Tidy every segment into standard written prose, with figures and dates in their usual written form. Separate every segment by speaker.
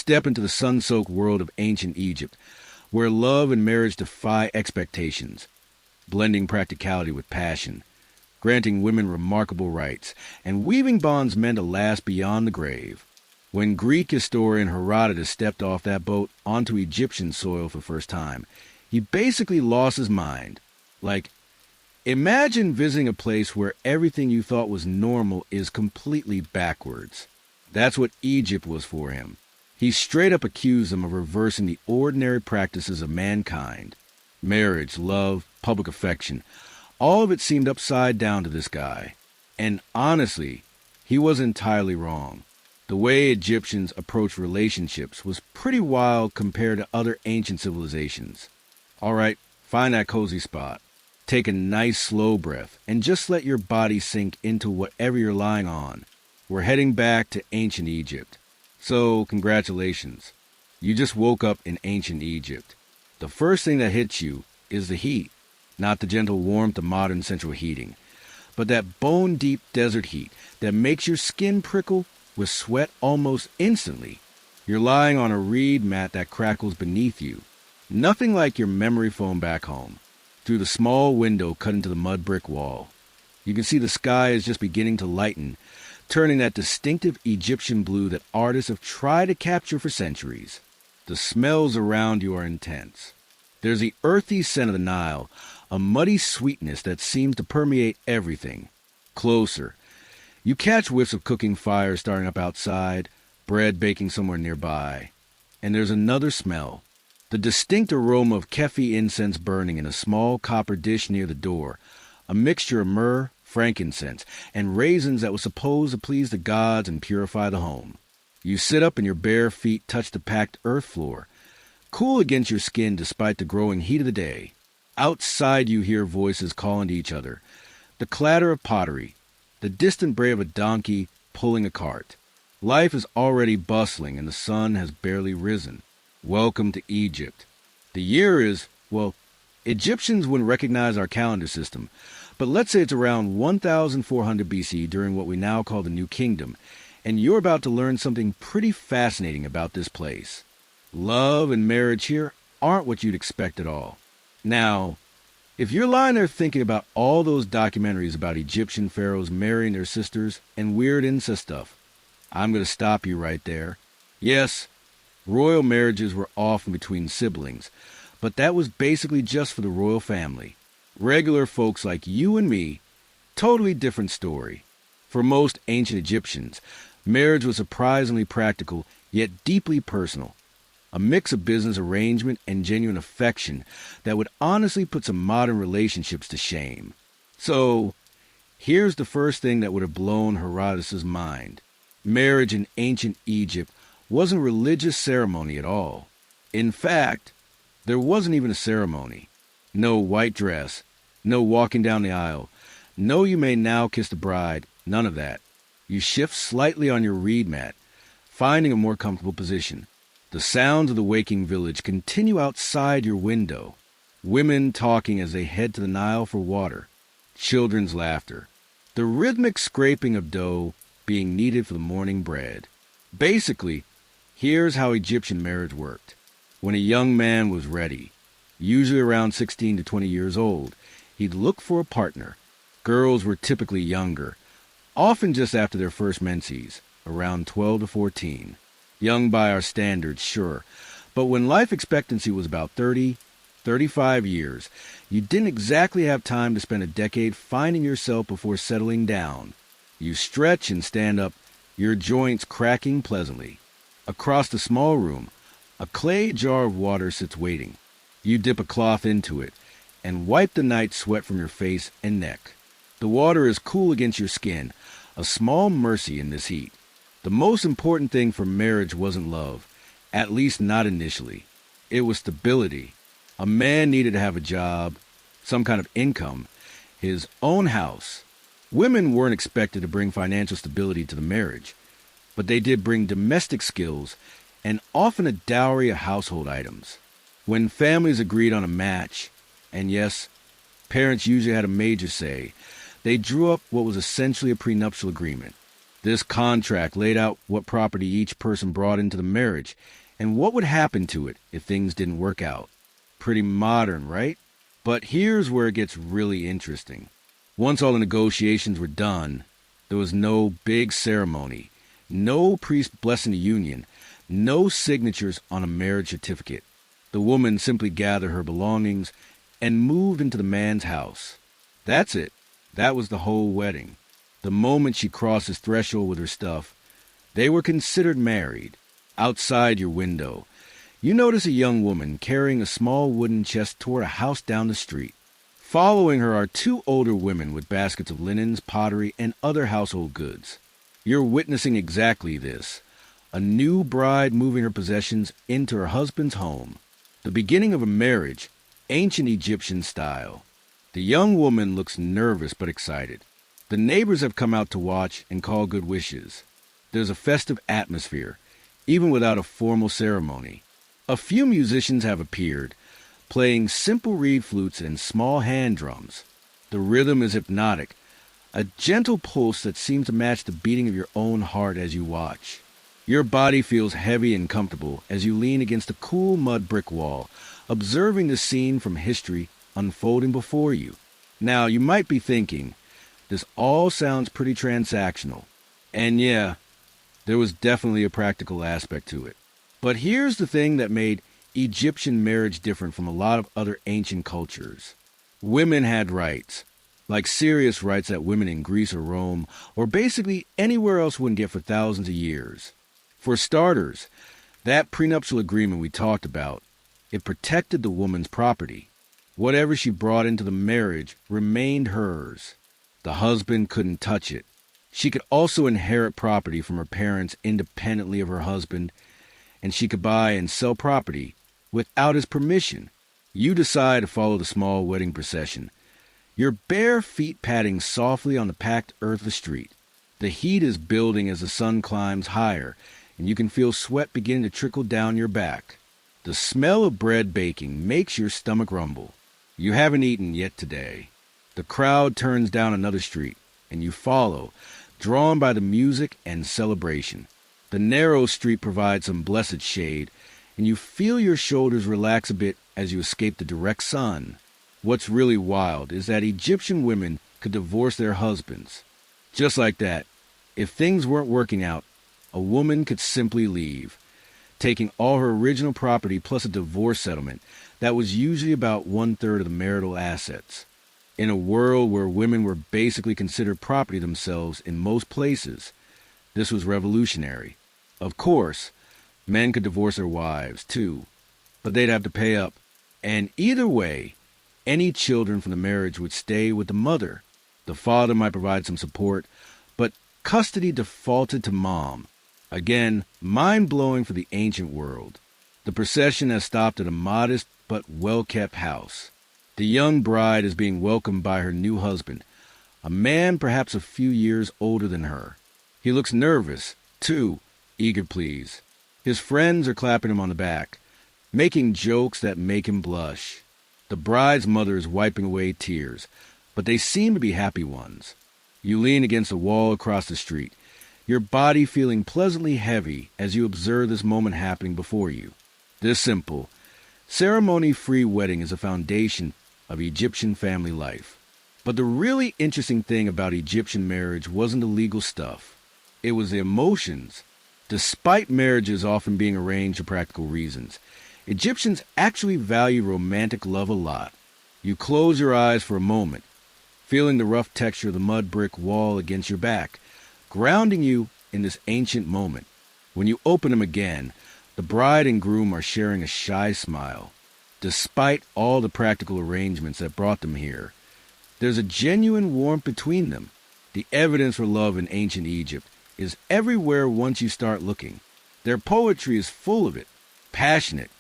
Speaker 1: step into the sun-soaked world of ancient Egypt, where love and marriage defy expectations, blending practicality with passion, granting women remarkable rights, and weaving bonds meant to last beyond the grave. When Greek historian Herodotus stepped off that boat onto Egyptian soil for the first time, he basically lost his mind. Like, imagine visiting a place where everything you thought was normal is completely backwards. That's what Egypt was for him. He straight up accused them of reversing the ordinary practices of mankind. Marriage, love, public affection, all of it seemed upside down to this guy. And honestly, he was entirely wrong. The way Egyptians approached relationships was pretty wild compared to other ancient civilizations. All right, find that cozy spot. Take a nice slow breath and just let your body sink into whatever you're lying on. We're heading back to ancient Egypt. So, congratulations. You just woke up in ancient Egypt. The first thing that hits you is the heat. Not the gentle warmth of modern central heating, but that bone-deep desert heat that makes your skin prickle with sweat almost instantly. You're lying on a reed mat that crackles beneath you. Nothing like your memory foam back home. Through the small window cut into the mud brick wall, you can see the sky is just beginning to lighten, turning that distinctive Egyptian blue that artists have tried to capture for centuries. The smells around you are intense. There's the earthy scent of the Nile, a muddy sweetness that seems to permeate everything. Closer, you catch whiffs of cooking fire starting up outside, bread baking somewhere nearby. And there's another smell. The distinct aroma of kefi incense burning in a small copper dish near the door, a mixture of myrrh, frankincense, and raisins that was supposed to please the gods and purify the home. You sit up and your bare feet touch the packed earth floor, cool against your skin despite the growing heat of the day. Outside you hear voices calling to each other, the clatter of pottery, the distant bray of a donkey pulling a cart. Life is already bustling and the sun has barely risen. Welcome to Egypt. The year is, well, Egyptians wouldn't recognize our calendar system, but let's say it's around 1400 BC during what we now call the New Kingdom, and you're about to learn something pretty fascinating about this place. Love and marriage here aren't what you'd expect at all. Now, if you're lying there thinking about all those documentaries about Egyptian pharaohs marrying their sisters and weird incest stuff, I'm going to stop you right there. Yes, royal marriages were often between siblings, but that was basically just for the royal family. Regular folks like you and me, totally different story. For most ancient Egyptians, marriage was surprisingly practical, yet deeply personal. A mix of business arrangement and genuine affection that would honestly put some modern relationships to shame. So, here's the first thing that would have blown Herodotus' mind. Marriage in ancient Egypt wasn't a religious ceremony at all. In fact, there wasn't even a ceremony. No white dress, no walking down the aisle, no you may now kiss the bride, none of that. You shift slightly on your reed mat, finding a more comfortable position. The sounds of the waking village continue outside your window. Women talking as they head to the Nile for water. Children's laughter. The rhythmic scraping of dough being kneaded for the morning bread. Basically, here's how Egyptian marriage worked. When a young man was ready, usually around 16 to 20 years old, he'd look for a partner. Girls were typically younger, often just after their first menses, around 12 to 14. Young by our standards, sure, but when life expectancy was about 30, 35 years, you didn't exactly have time to spend a decade finding yourself before settling down. You stretch and stand up, your joints cracking pleasantly. Across the small room, a clay jar of water sits waiting. You dip a cloth into it and wipe the night sweat from your face and neck. The water is cool against your skin, a small mercy in this heat. The most important thing for marriage wasn't love, at least not initially. It was stability. A man needed to have a job, some kind of income, his own house. Women weren't expected to bring financial stability to the marriage, but they did bring domestic skills and often a dowry of household items. When families agreed on a match, and yes, parents usually had a major say, they drew up what was essentially a prenuptial agreement. This contract laid out what property each person brought into the marriage and what would happen to it if things didn't work out. Pretty modern, right? But here's where it gets really interesting. Once all the negotiations were done, there was no big ceremony, no priest blessing the union, no signatures on a marriage certificate. The woman simply gathered her belongings and moved into the man's house. That's it. That was the whole wedding. The moment she crossed his threshold with her stuff, they were considered married. Outside your window, you notice a young woman carrying a small wooden chest toward a house down the street. Following her are two older women with baskets of linens, pottery, and other household goods. You're witnessing exactly this. A new bride moving her possessions into her husband's home. The beginning of a marriage, ancient Egyptian style. The young woman looks nervous but excited. The neighbors have come out to watch and call good wishes. There's a festive atmosphere, even without a formal ceremony. A few musicians have appeared, playing simple reed flutes and small hand drums. The rhythm is hypnotic, a gentle pulse that seems to match the beating of your own heart as you watch. Your body feels heavy and comfortable as you lean against a cool mud brick wall, observing the scene from history unfolding before you. Now, you might be thinking, this all sounds pretty transactional. And yeah, there was definitely a practical aspect to it. But here's the thing that made Egyptian marriage different from a lot of other ancient cultures. Women had rights, like serious rights that women in Greece or Rome, or basically anywhere else wouldn't get for thousands of years. For starters, that prenuptial agreement we talked about, it protected the woman's property. Whatever she brought into the marriage remained hers. The husband couldn't touch it. She could also inherit property from her parents independently of her husband, and she could buy and sell property without his permission. You decide to follow the small wedding procession, your bare feet padding softly on the packed earth of the street. The heat is building as the sun climbs higher, and you can feel sweat beginning to trickle down your back. The smell of bread baking makes your stomach rumble. You haven't eaten yet today. The crowd turns down another street, and you follow, drawn by the music and celebration. The narrow street provides some blessed shade, and you feel your shoulders relax a bit as you escape the direct sun. What's really wild is that Egyptian women could divorce their husbands. Just like that, if things weren't working out, a woman could simply leave, taking all her original property plus a divorce settlement that was usually about 1/3 of the marital assets. In a world where women were basically considered property themselves in most places, this was revolutionary. Of course, men could divorce their wives, too, but they'd have to pay up. And either way, any children from the marriage would stay with the mother. The father might provide some support, but custody defaulted to mom. Again, mind-blowing for the ancient world. The procession has stopped at a modest but well-kept house. The young bride is being welcomed by her new husband, a man perhaps a few years older than her. He looks nervous, too, eager to please. His friends are clapping him on the back, making jokes that make him blush. The bride's mother is wiping away tears, but they seem to be happy ones. You lean against a wall across the street, your body feeling pleasantly heavy as you observe this moment happening before you. This simple, ceremony-free wedding is a foundation of Egyptian family life. But the really interesting thing about Egyptian marriage wasn't the legal stuff. It was the emotions. Despite marriages often being arranged for practical reasons, Egyptians actually value romantic love a lot. You close your eyes for a moment, feeling the rough texture of the mud brick wall against your back, grounding you in this ancient moment. When you open them again, the bride and groom are sharing a shy smile. Despite all the practical arrangements that brought them here, there's a genuine warmth between them. The evidence for love in ancient Egypt is everywhere once you start looking. Their poetry is full of it, passionate,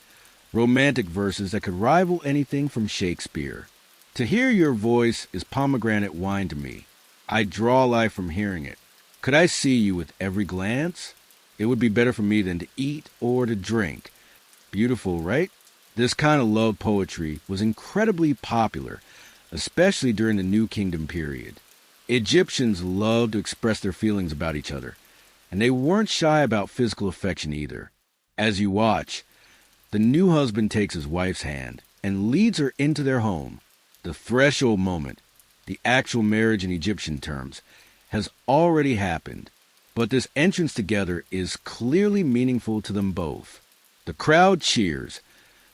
Speaker 1: romantic verses that could rival anything from Shakespeare. To hear your voice is pomegranate wine to me. I draw life from hearing it. Could I see you with every glance? It would be better for me than to eat or to drink. Beautiful, right? This kind of love poetry was incredibly popular, especially during the New Kingdom period. Egyptians loved to express their feelings about each other, And they weren't shy about physical affection either. As you watch, the new husband takes his wife's hand and leads her into their home. The threshold moment, the actual marriage in Egyptian terms, has already happened. But this entrance together is clearly meaningful to them both. The crowd cheers,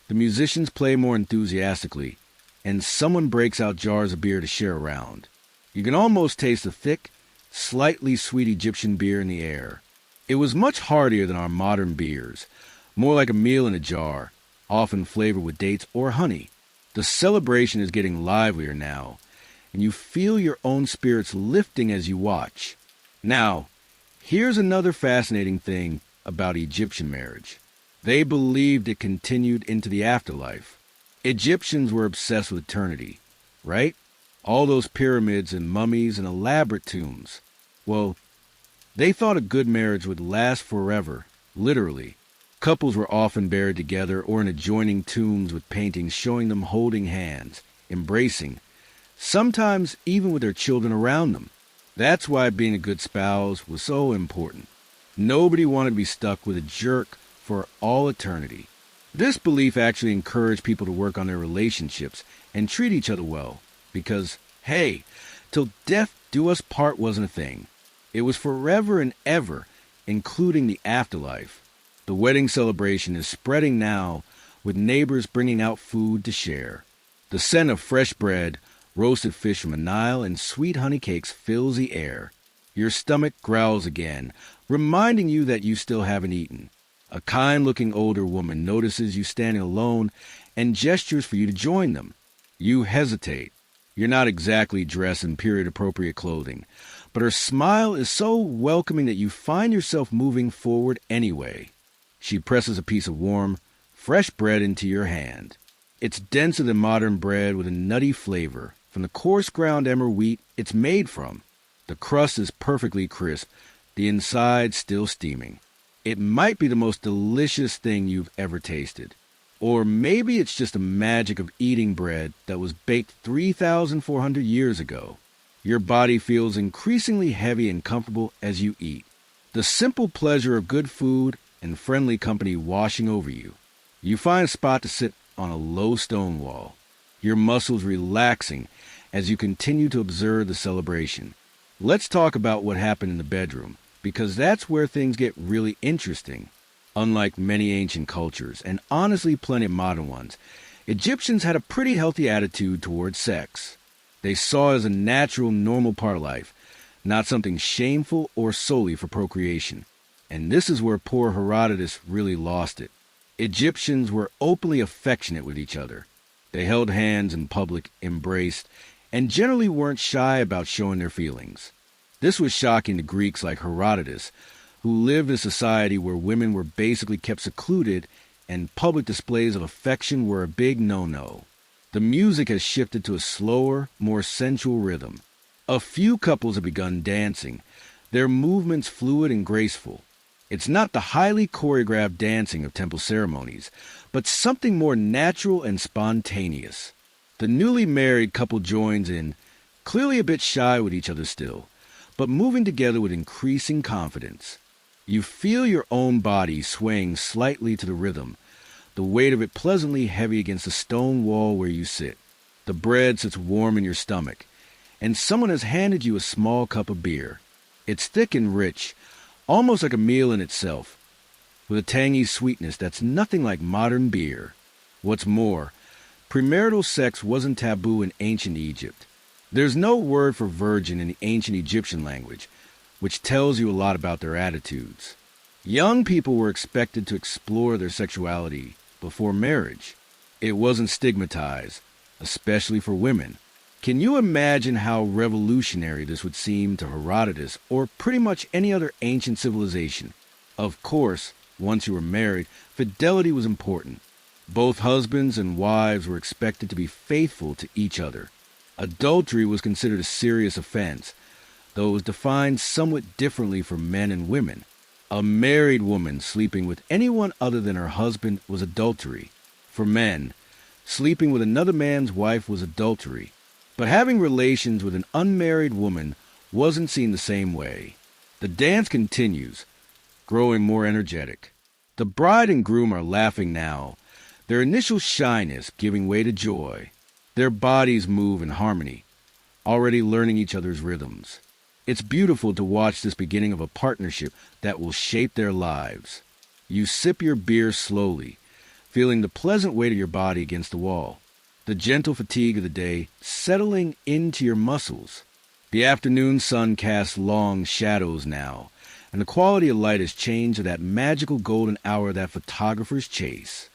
Speaker 1: the musicians play more enthusiastically, and someone breaks out jars of beer to share around. You can almost taste the thick, slightly sweet Egyptian beer in the air. It was much heartier than our modern beers, more like a meal in a jar, often flavored with dates or honey. The celebration is getting livelier now, and you feel your own spirits lifting as you watch. Now, here's another fascinating thing about Egyptian marriage. They believed it continued into the afterlife. Egyptians were obsessed with eternity, right? All those pyramids and mummies and elaborate tombs. Well, they thought a good marriage would last forever, literally. Couples were often buried together or in adjoining tombs with paintings showing them holding hands, embracing, sometimes even with their children around them. That's why being a good spouse was so important. Nobody wanted to be stuck with a jerk for all eternity. This belief actually encouraged people to work on their relationships and treat each other well, because, hey, till death do us part wasn't a thing. It was forever and ever, including the afterlife. The wedding celebration is spreading now, with neighbors bringing out food to share. The scent of fresh bread, roasted fish from the Nile, and sweet honey cakes fills the air. Your stomach growls again, reminding you that you still haven't eaten. A kind-looking older woman notices you standing alone and gestures for you to join them. You hesitate. You're not exactly dressed in period-appropriate clothing, but her smile is so welcoming that you find yourself moving forward anyway. She presses a piece of warm, fresh bread into your hand. It's denser than modern bread with a nutty flavor from the coarse ground emmer wheat it's made from. The crust is perfectly crisp, the inside still steaming. It might be the most delicious thing you've ever tasted. Or maybe it's just the magic of eating bread that was baked 3,400 years ago. Your body feels increasingly heavy and comfortable as you eat. The simple pleasure of good food and friendly company washing over you. You find a spot to sit on a low stone wall, your muscles relaxing as you continue to observe the celebration. Let's talk about what happened in the bedroom, because that's where things get really interesting. Unlike many ancient cultures, and honestly plenty of modern ones, Egyptians had a pretty healthy attitude towards sex. They saw it as a natural, normal part of life, not something shameful or solely for procreation. And this is where poor Herodotus really lost it. Egyptians were openly affectionate with each other. They held hands in public, embraced, and generally weren't shy about showing their feelings. This was shocking to Greeks like Herodotus, who lived in a society where women were basically kept secluded and public displays of affection were a big no-no. The music has shifted to a slower, more sensual rhythm. A few couples have begun dancing, their movements fluid and graceful. It's not the highly choreographed dancing of temple ceremonies, but something more natural and spontaneous. The newly married couple joins in, clearly a bit shy with each other still, but moving together with increasing confidence. You feel your own body swaying slightly to the rhythm, the weight of it pleasantly heavy against the stone wall where you sit. The bread sits warm in your stomach, and someone has handed you a small cup of beer. It's thick and rich, almost like a meal in itself, with a tangy sweetness that's nothing like modern beer. What's more, premarital sex wasn't taboo in ancient Egypt. There's no word for virgin in the ancient Egyptian language, which tells you a lot about their attitudes. Young people were expected to explore their sexuality before marriage. It wasn't stigmatized, especially for women. Can you imagine how revolutionary this would seem to Herodotus or pretty much any other ancient civilization? Of course, once you were married, fidelity was important. Both husbands and wives were expected to be faithful to each other. Adultery was considered a serious offense, though it was defined somewhat differently for men and women. A married woman sleeping with anyone other than her husband was adultery. For men, sleeping with another man's wife was adultery. But having relations with an unmarried woman wasn't seen the same way. The dance continues, growing more energetic. The bride and groom are laughing now, their initial shyness giving way to joy. Their bodies move in harmony, already learning each other's rhythms. It's beautiful to watch this beginning of a partnership that will shape their lives. You sip your beer slowly, feeling the pleasant weight of your body against the wall, the gentle fatigue of the day settling into your muscles. The afternoon sun casts long shadows now, and the quality of light has changed to that magical golden hour that photographers chase.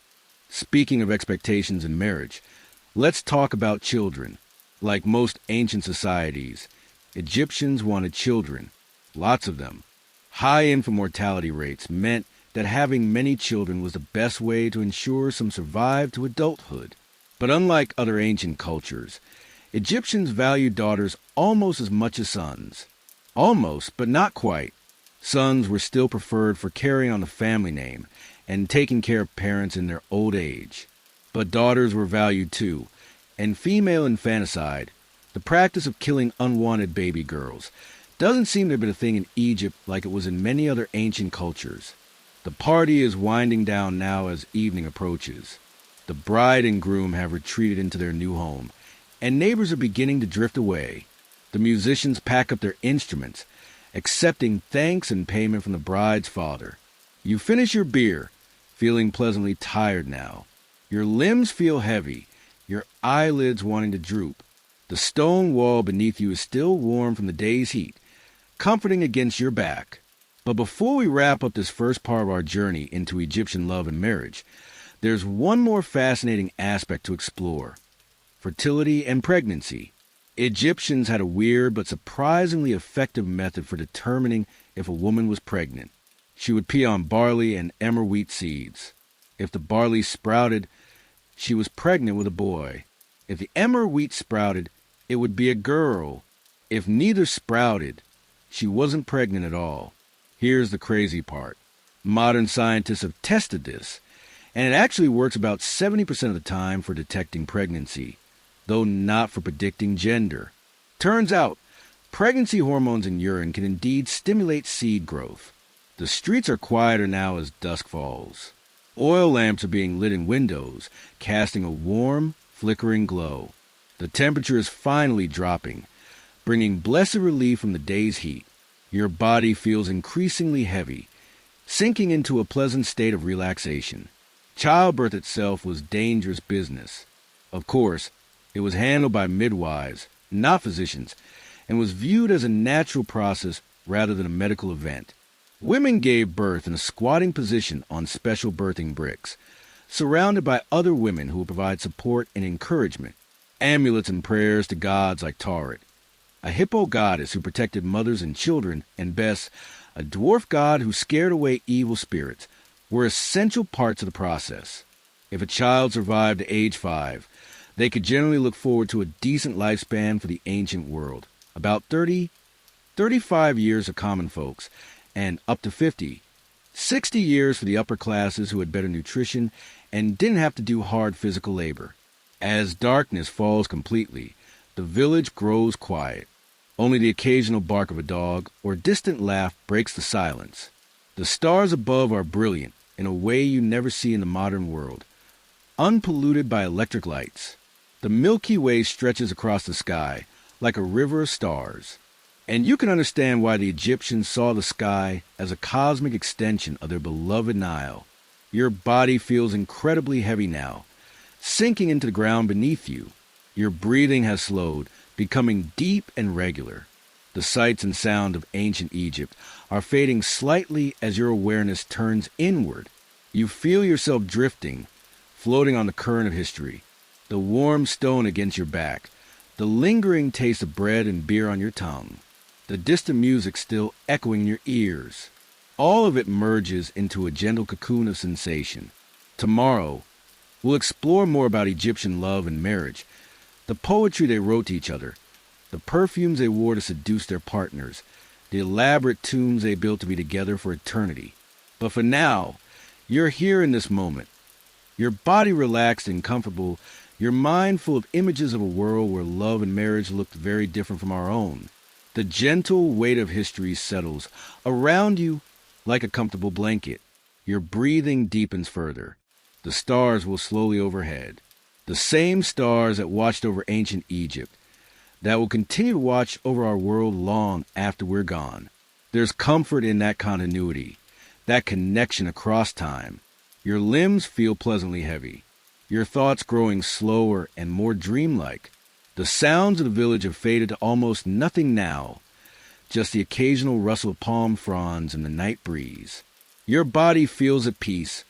Speaker 1: Speaking of expectations in marriage, let's talk about children. Like most ancient societies, Egyptians wanted children, lots of them. High infant mortality rates meant that having many children was the best way to ensure some survived to adulthood. But unlike other ancient cultures, Egyptians valued daughters almost as much as sons. Almost, but not quite. Sons were still preferred for carrying on the family name and taking care of parents in their old age. But daughters were valued too, and female infanticide, the practice of killing unwanted baby girls, doesn't seem to have been a thing in Egypt like it was in many other ancient cultures. The party is winding down now as evening approaches. The bride and groom have retreated into their new home, and neighbors are beginning to drift away. The musicians pack up their instruments, accepting thanks and payment from the bride's father. You finish your beer, feeling pleasantly tired now. Your limbs feel heavy, your eyelids wanting to droop. The stone wall beneath you is still warm from the day's heat, comforting against your back. But before we wrap up this first part of our journey into Egyptian love and marriage, there's one more fascinating aspect to explore: fertility and pregnancy. Egyptians had a weird but surprisingly effective method for determining if a woman was pregnant. She would pee on barley and emmer wheat seeds. If the barley sprouted, she was pregnant with a boy. If the emmer wheat sprouted, it would be a girl. If neither sprouted, she wasn't pregnant at all. Here's the crazy part. Modern scientists have tested this, and it actually works about 70% of the time for detecting pregnancy, though not for predicting gender. Turns out, pregnancy hormones in urine can indeed stimulate seed growth. The streets are quieter now as dusk falls. Oil lamps are being lit in windows, casting a warm, flickering glow. The temperature is finally dropping, bringing blessed relief from the day's heat. Your body feels increasingly heavy, sinking into a pleasant state of relaxation. Childbirth itself was dangerous business. Of course, it was handled by midwives, not physicians, and was viewed as a natural process rather than a medical event. Women gave birth in a squatting position on special birthing bricks, surrounded by other women who would provide support and encouragement. Amulets and prayers to gods like Tauret, a hippo goddess who protected mothers and children, and Bes, a dwarf god who scared away evil spirits, were essential parts of the process. If a child survived to age 5, they could generally look forward to a decent lifespan for the ancient world, about 35 years of common folks, and up to 60 years for the upper classes who had better nutrition and didn't have to do hard physical labor. As darkness falls completely, the village grows quiet. Only the occasional bark of a dog or distant laugh breaks the silence. The stars above are brilliant in a way you never see in the modern world, unpolluted by electric lights. The Milky Way stretches across the sky like a river of stars. And you can understand why the Egyptians saw the sky as a cosmic extension of their beloved Nile. Your body feels incredibly heavy now, sinking into the ground beneath you. Your breathing has slowed, becoming deep and regular. The sights and sound of ancient Egypt are fading slightly as your awareness turns inward. You feel yourself drifting, floating on the current of history. The warm stone against your back, the lingering taste of bread and beer on your tongue, the distant music still echoing in your ears. All of it merges into a gentle cocoon of sensation. Tomorrow, we'll explore more about Egyptian love and marriage, the poetry they wrote to each other, the perfumes they wore to seduce their partners, the elaborate tombs they built to be together for eternity. But for now, you're here in this moment. Your body relaxed and comfortable, your mind full of images of a world where love and marriage looked very different from our own. The gentle weight of history settles around you like a comfortable blanket. Your breathing deepens further. The stars will slowly overhead. The same stars that watched over ancient Egypt, that will continue to watch over our world long after we're gone. There's comfort in that continuity, that connection across time. Your limbs feel pleasantly heavy, your thoughts growing slower and more dreamlike. The sounds of the village have faded to almost nothing now, just the occasional rustle of palm fronds in the night breeze. Your body feels at peace,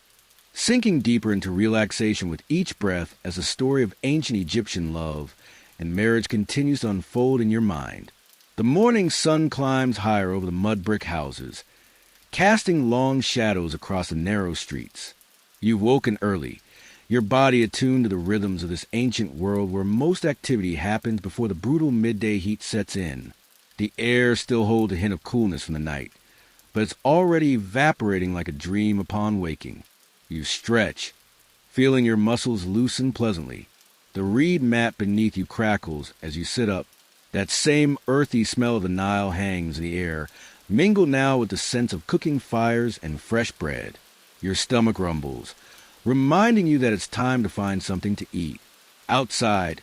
Speaker 1: sinking deeper into relaxation with each breath as the story of ancient Egyptian love and marriage continues to unfold in your mind. The morning sun climbs higher over the mud brick houses, casting long shadows across the narrow streets. You've woken early, your body attuned to the rhythms of this ancient world where most activity happens before the brutal midday heat sets in. The air still holds a hint of coolness from the night, but it's already evaporating like a dream upon waking. You stretch, feeling your muscles loosen pleasantly. The reed mat beneath you crackles as you sit up. That same earthy smell of the Nile hangs in the air, mingled now with the sense of cooking fires and fresh bread. Your stomach rumbles, reminding you that it's time to find something to eat. Outside,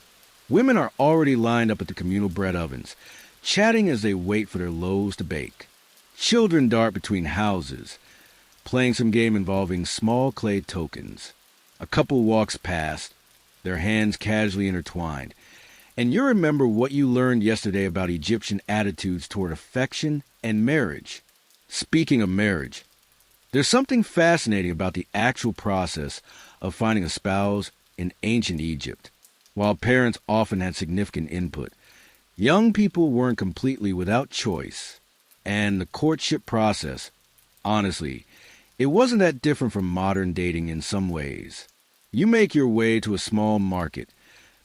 Speaker 1: women are already lined up at the communal bread ovens, chatting as they wait for their loaves to bake. Children dart between houses, playing some game involving small clay tokens. A couple walks past, their hands casually intertwined, and you remember what you learned yesterday about Egyptian attitudes toward affection and marriage. Speaking of marriage, there's something fascinating about the actual process of finding a spouse in ancient Egypt. While parents often had significant input, young people weren't completely without choice. And the courtship process, honestly, it wasn't that different from modern dating in some ways. You make your way to a small market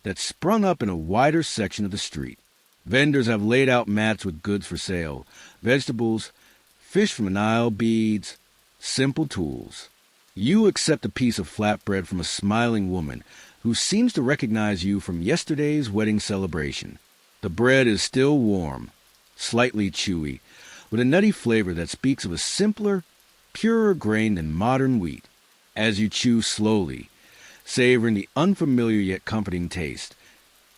Speaker 1: that's sprung up in a wider section of the street. Vendors have laid out mats with goods for sale, vegetables, fish from the Nile, beads, simple tools. You accept a piece of flatbread from a smiling woman who seems to recognize you from yesterday's wedding celebration. The bread is still warm, slightly chewy, with a nutty flavor that speaks of a simpler, purer grain than modern wheat. As you chew slowly, savoring the unfamiliar yet comforting taste,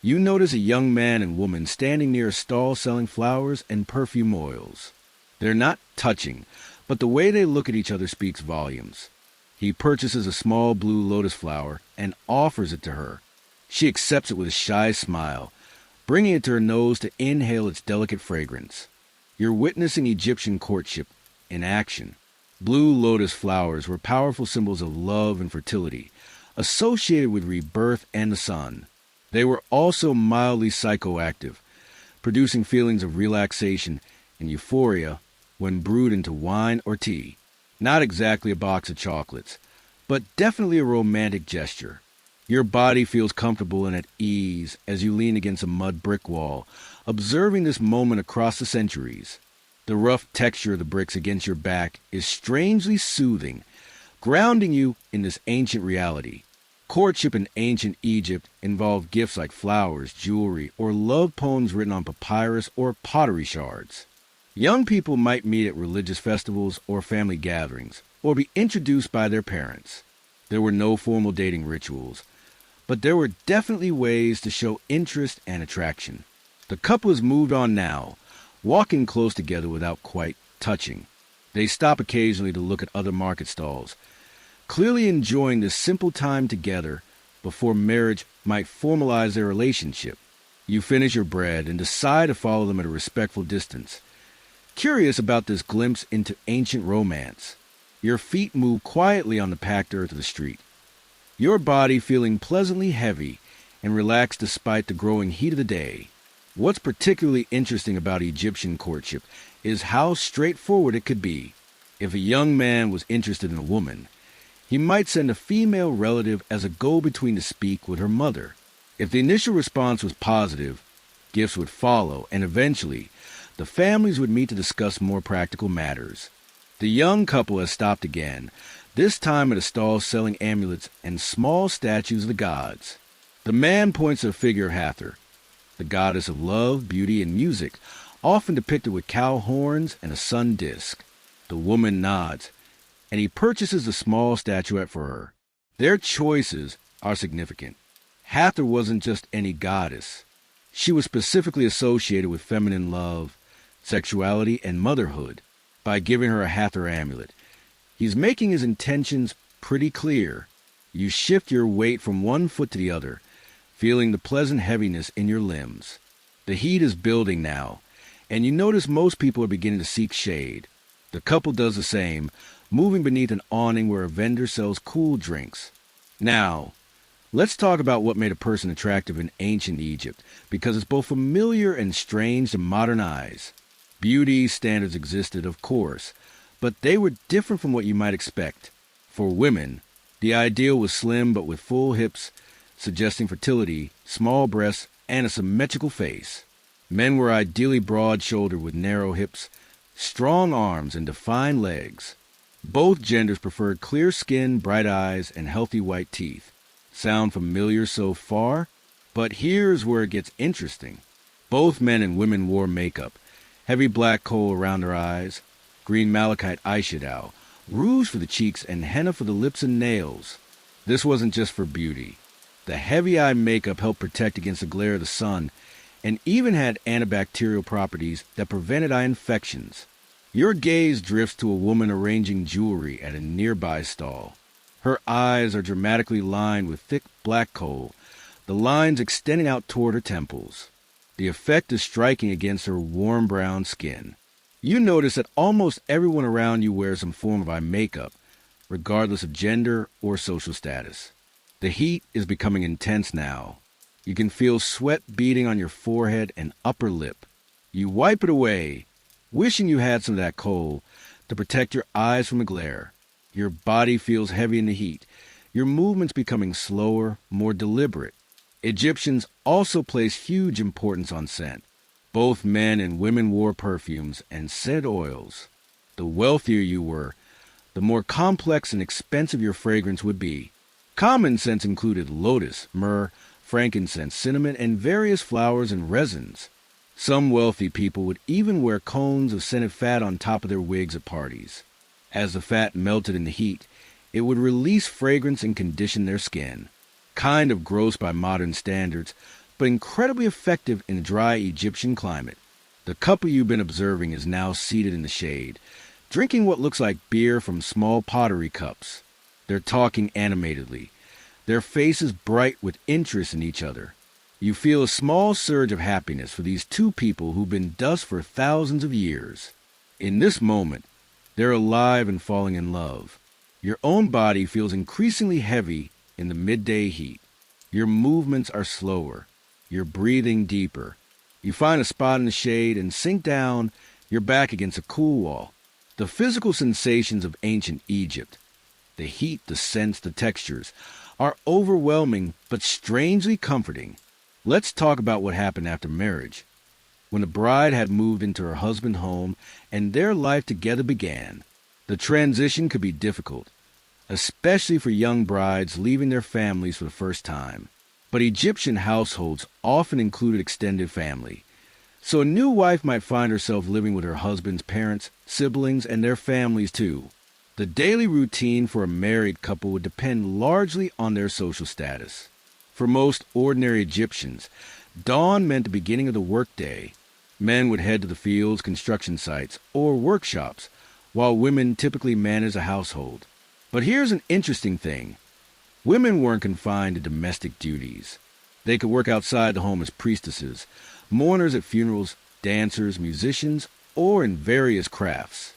Speaker 1: you notice a young man and woman standing near a stall selling flowers and perfume oils. They're not touching, but the way they look at each other speaks volumes. He purchases a small blue lotus flower and offers it to her. She accepts it with a shy smile, bringing it to her nose to inhale its delicate fragrance. You're witnessing Egyptian courtship in action. Blue lotus flowers were powerful symbols of love and fertility, associated with rebirth and the sun. They were also mildly psychoactive, producing feelings of relaxation and euphoria when brewed into wine or tea. Not exactly a box of chocolates, but definitely a romantic gesture. Your body feels comfortable and at ease as you lean against a mud brick wall, observing this moment across the centuries. The rough texture of the bricks against your back is strangely soothing, grounding you in this ancient reality. Courtship in ancient Egypt involved gifts like flowers, jewelry, or love poems written on papyrus or pottery shards. Young people might meet at religious festivals or family gatherings, or be introduced by their parents. There were no formal dating rituals, but there were definitely ways to show interest and attraction. The couple has moved on now, walking close together without quite touching. They stop occasionally to look at other market stalls, clearly enjoying this simple time together before marriage might formalize their relationship. You finish your bread and decide to follow them at a respectful distance, curious about this glimpse into ancient romance. Your feet move quietly on the packed earth of the street, your body feeling pleasantly heavy and relaxed despite the growing heat of the day. What's particularly interesting about Egyptian courtship is how straightforward it could be. If a young man was interested in a woman, he might send a female relative as a go-between to speak with her mother. If the initial response was positive, gifts would follow, and eventually, the families would meet to discuss more practical matters. The young couple has stopped again, this time at a stall selling amulets and small statues of the gods. The man points to a figure of Hathor, the goddess of love, beauty, and music, often depicted with cow horns and a sun disk. The woman nods, and he purchases a small statuette for her. Their choices are significant. Hathor wasn't just any goddess. She was specifically associated with feminine love, sexuality, and motherhood by giving her a Hathor amulet. He's making his intentions pretty clear. You shift your weight from one foot to the other, feeling the pleasant heaviness in your limbs. The heat is building now, and you notice most people are beginning to seek shade. The couple does the same, moving beneath an awning where a vendor sells cool drinks. Now, let's talk about what made a person attractive in ancient Egypt, because it's both familiar and strange to modern eyes. Beauty standards existed, of course, but they were different from what you might expect. For women, the ideal was slim but with full hips, suggesting fertility, small breasts, and a symmetrical face. Men were ideally broad-shouldered with narrow hips, strong arms, and defined legs. Both genders preferred clear skin, bright eyes, and healthy white teeth. Sound familiar so far? But here's where it gets interesting. Both men and women wore makeup, heavy black kohl around their eyes, green malachite eyeshadow, rouge for the cheeks, and henna for the lips and nails. This wasn't just for beauty. The heavy eye makeup helped protect against the glare of the sun and even had antibacterial properties that prevented eye infections. Your gaze drifts to a woman arranging jewelry at a nearby stall. Her eyes are dramatically lined with thick black kohl, the lines extending out toward her temples. The effect is striking against her warm brown skin. You notice that almost everyone around you wears some form of eye makeup, regardless of gender or social status. The heat is becoming intense now. You can feel sweat beading on your forehead and upper lip. You wipe it away, wishing you had some of that kohl to protect your eyes from the glare. Your body feels heavy in the heat. Your movements becoming slower, more deliberate. Egyptians also placed huge importance on scent. Both men and women wore perfumes and scented oils. The wealthier you were, the more complex and expensive your fragrance would be. Common scents included lotus, myrrh, frankincense, cinnamon, and various flowers and resins. Some wealthy people would even wear cones of scented fat on top of their wigs at parties. As the fat melted in the heat, it would release fragrance and condition their skin. Kind of gross by modern standards, but incredibly effective in the dry Egyptian climate. The couple you've been observing is now seated in the shade, drinking what looks like beer from small pottery cups. They're talking animatedly, their faces bright with interest in each other. You feel a small surge of happiness for these two people who've been dust for thousands of years. In this moment, they're alive and falling in love. Your own body feels increasingly heavy in the midday heat. Your movements are slower. You're breathing deeper. You find a spot in the shade and sink down, your back against a cool wall. The physical sensations of ancient Egypt, the heat, the scents, the textures, are overwhelming but strangely comforting. Let's talk about what happened after marriage, when the bride had moved into her husband's home and their life together began. The transition could be difficult, especially for young brides leaving their families for the first time. But Egyptian households often included extended family, so a new wife might find herself living with her husband's parents, siblings, and their families too. The daily routine for a married couple would depend largely on their social status. For most ordinary Egyptians, dawn meant the beginning of the workday. Men would head to the fields, construction sites, or workshops, while women typically managed a household. But here's an interesting thing. Women weren't confined to domestic duties. They could work outside the home as priestesses, mourners at funerals, dancers, musicians, or in various crafts.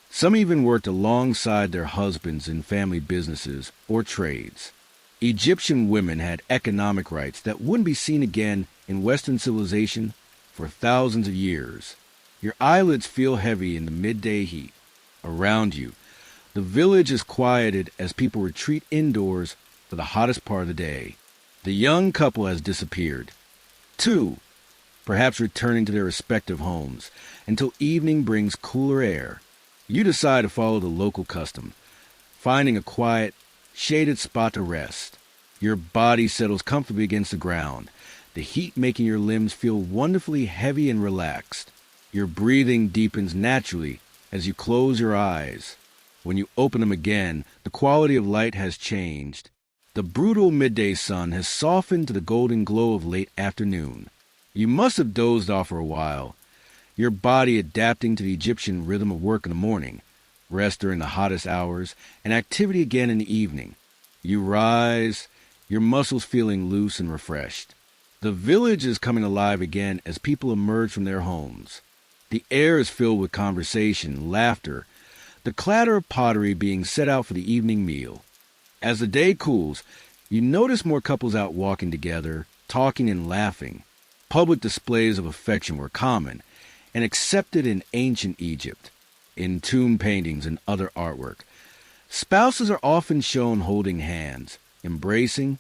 Speaker 1: Some even worked alongside their husbands in family businesses or trades. Egyptian women had economic rights that wouldn't be seen again in Western civilization for thousands of years. Your eyelids feel heavy in the midday heat. Around you, the village is quieted as people retreat indoors for the hottest part of the day. The young couple has disappeared. 2, perhaps returning to their respective homes, until evening brings cooler air. You decide to follow the local custom, finding a quiet, shaded spot to rest. Your body settles comfortably against the ground, the heat making your limbs feel wonderfully heavy and relaxed. Your breathing deepens naturally as you close your eyes. When you open them again, the quality of light has changed. The brutal midday sun has softened to the golden glow of late afternoon. You must have dozed off for a while, your body adapting to the Egyptian rhythm of work in the morning, rest during the hottest hours, and activity again in the evening. You rise, your muscles feeling loose and refreshed. The village is coming alive again as people emerge from their homes. The air is filled with conversation, laughter, the clatter of pottery being set out for the evening meal. As the day cools, you notice more couples out walking together, talking and laughing. Public displays of affection were common and accepted in ancient Egypt, in tomb paintings and other artwork. Spouses are often shown holding hands, embracing,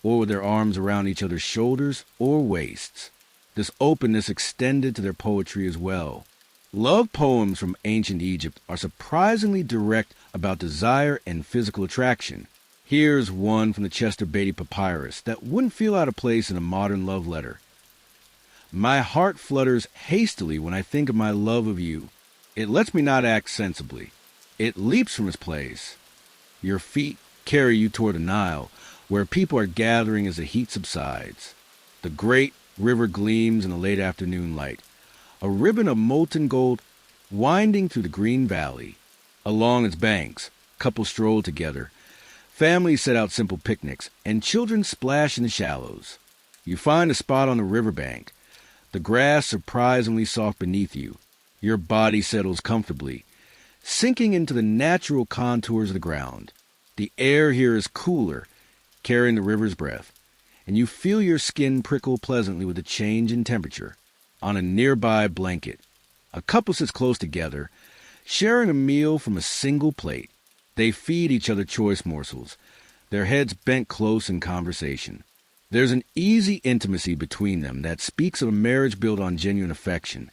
Speaker 1: or with their arms around each other's shoulders or waists. This openness extended to their poetry as well. Love poems from ancient Egypt are surprisingly direct about desire and physical attraction. Here's one from the Chester Beatty Papyrus that wouldn't feel out of place in a modern love letter. My heart flutters hastily when I think of my love of you. It lets me not act sensibly. It leaps from its place. Your feet carry you toward the Nile, where people are gathering as the heat subsides. The great river gleams in the late afternoon light, a ribbon of molten gold winding through the green valley. Along its banks, couples stroll together. Families set out simple picnics, and children splash in the shallows. You find a spot on the riverbank, the grass surprisingly soft beneath you. Your body settles comfortably, sinking into the natural contours of the ground. The air here is cooler, carrying the river's breath, and you feel your skin prickle pleasantly with the change in temperature. On a nearby blanket, a couple sits close together, sharing a meal from a single plate. They feed each other choice morsels, their heads bent close in conversation. There's an easy intimacy between them that speaks of a marriage built on genuine affection,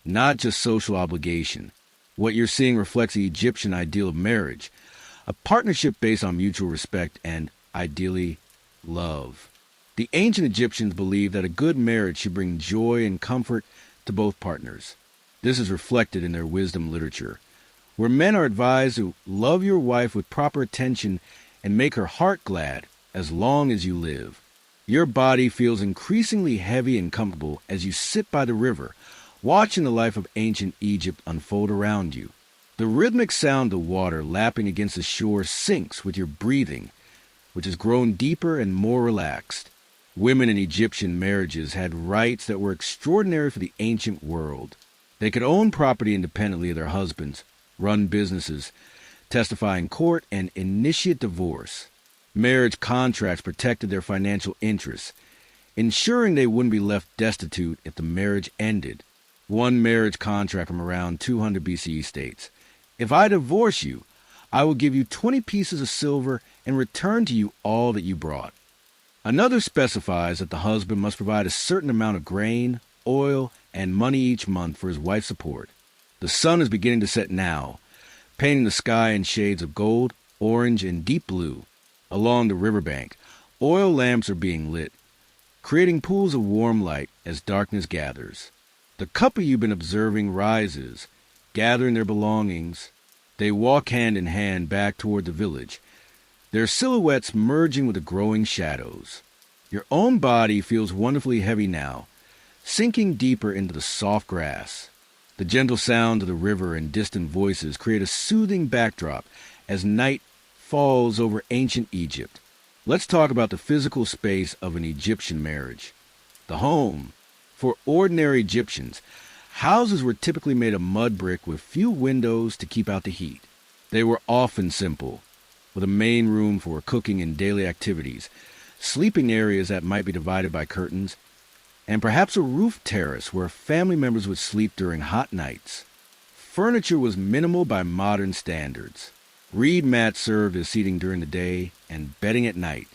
Speaker 1: not just social obligation. What you're seeing reflects the Egyptian ideal of marriage, a partnership based on mutual respect and, ideally, love. The ancient Egyptians believed that a good marriage should bring joy and comfort to both partners. This is reflected in their wisdom literature, where men are advised to love your wife with proper attention and make her heart glad as long as you live. Your body feels increasingly heavy and comfortable as you sit by the river, watching the life of ancient Egypt unfold around you. The rhythmic sound of water lapping against the shore syncs with your breathing, which has grown deeper and more relaxed. Women in Egyptian marriages had rights that were extraordinary for the ancient world. They could own property independently of their husbands, run businesses, testify in court, and initiate divorce. Marriage contracts protected their financial interests, ensuring they wouldn't be left destitute if the marriage ended. One marriage contract from around 200 BCE states, "If I divorce you, I will give you 20 pieces of silver and return to you all that you brought." Another specifies that the husband must provide a certain amount of grain, oil, and money each month for his wife's support. The sun is beginning to set now, painting the sky in shades of gold, orange, and deep blue. Along the riverbank, oil lamps are being lit, creating pools of warm light as darkness gathers. The couple you've been observing rises, gathering their belongings. They walk hand in hand back toward the village, their silhouettes merging with the growing shadows. Your own body feels wonderfully heavy now, sinking deeper into the soft grass. The gentle sound of the river and distant voices create a soothing backdrop as night falls over ancient Egypt. Let's talk about the physical space of an Egyptian marriage. The home. For ordinary Egyptians, houses were typically made of mud brick with few windows to keep out the heat. They were often simple, with a main room for cooking and daily activities, sleeping areas that might be divided by curtains, and perhaps a roof terrace where family members would sleep during hot nights. Furniture was minimal by modern standards. Reed mats served as seating during the day and bedding at night.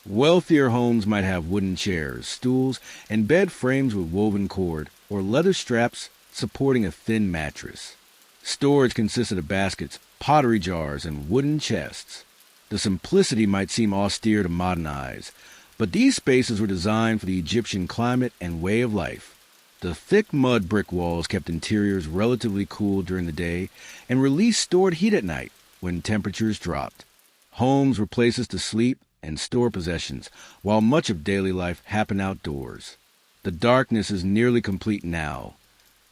Speaker 1: Wealthier homes might have wooden chairs, stools, and bed frames with woven cord or leather straps supporting a thin mattress. Storage consisted of baskets, pottery jars, and wooden chests. The simplicity might seem austere to modern eyes, but these spaces were designed for the Egyptian climate and way of life. The thick mud brick walls kept interiors relatively cool during the day and released stored heat at night when temperatures dropped. Homes were places to sleep and store possessions, while much of daily life happened outdoors. The darkness is nearly complete now,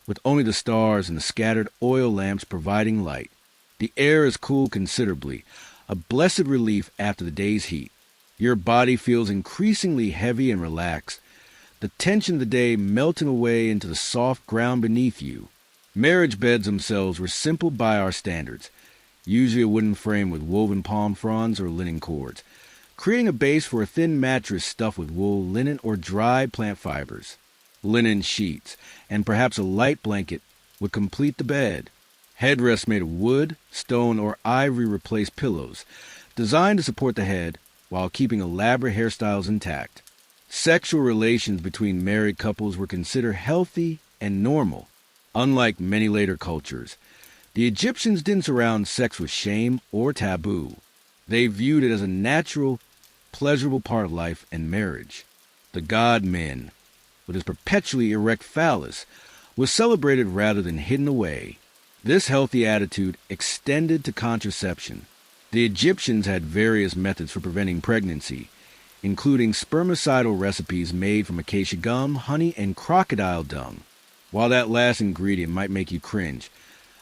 Speaker 1: with only the stars and the scattered oil lamps providing light. The air is cooled considerably, a blessed relief after the day's heat. Your body feels increasingly heavy and relaxed, the tension of the day melting away into the soft ground beneath you. Marriage beds themselves were simple by our standards, usually a wooden frame with woven palm fronds or linen cords, creating a base for a thin mattress stuffed with wool, linen, or dried plant fibers. Linen sheets, and perhaps a light blanket would complete the bed. Headrests made of wood, stone, or ivory replaced pillows, designed to support the head while keeping elaborate hairstyles intact. Sexual relations between married couples were considered healthy and normal. Unlike many later cultures, the Egyptians didn't surround sex with shame or taboo. They viewed it as a natural, pleasurable part of life and marriage. The god Men, with his perpetually erect phallus, was celebrated rather than hidden away. This healthy attitude extended to contraception. The Egyptians had various methods for preventing pregnancy, including spermicidal recipes made from acacia gum, honey, and crocodile dung. While that last ingredient might make you cringe,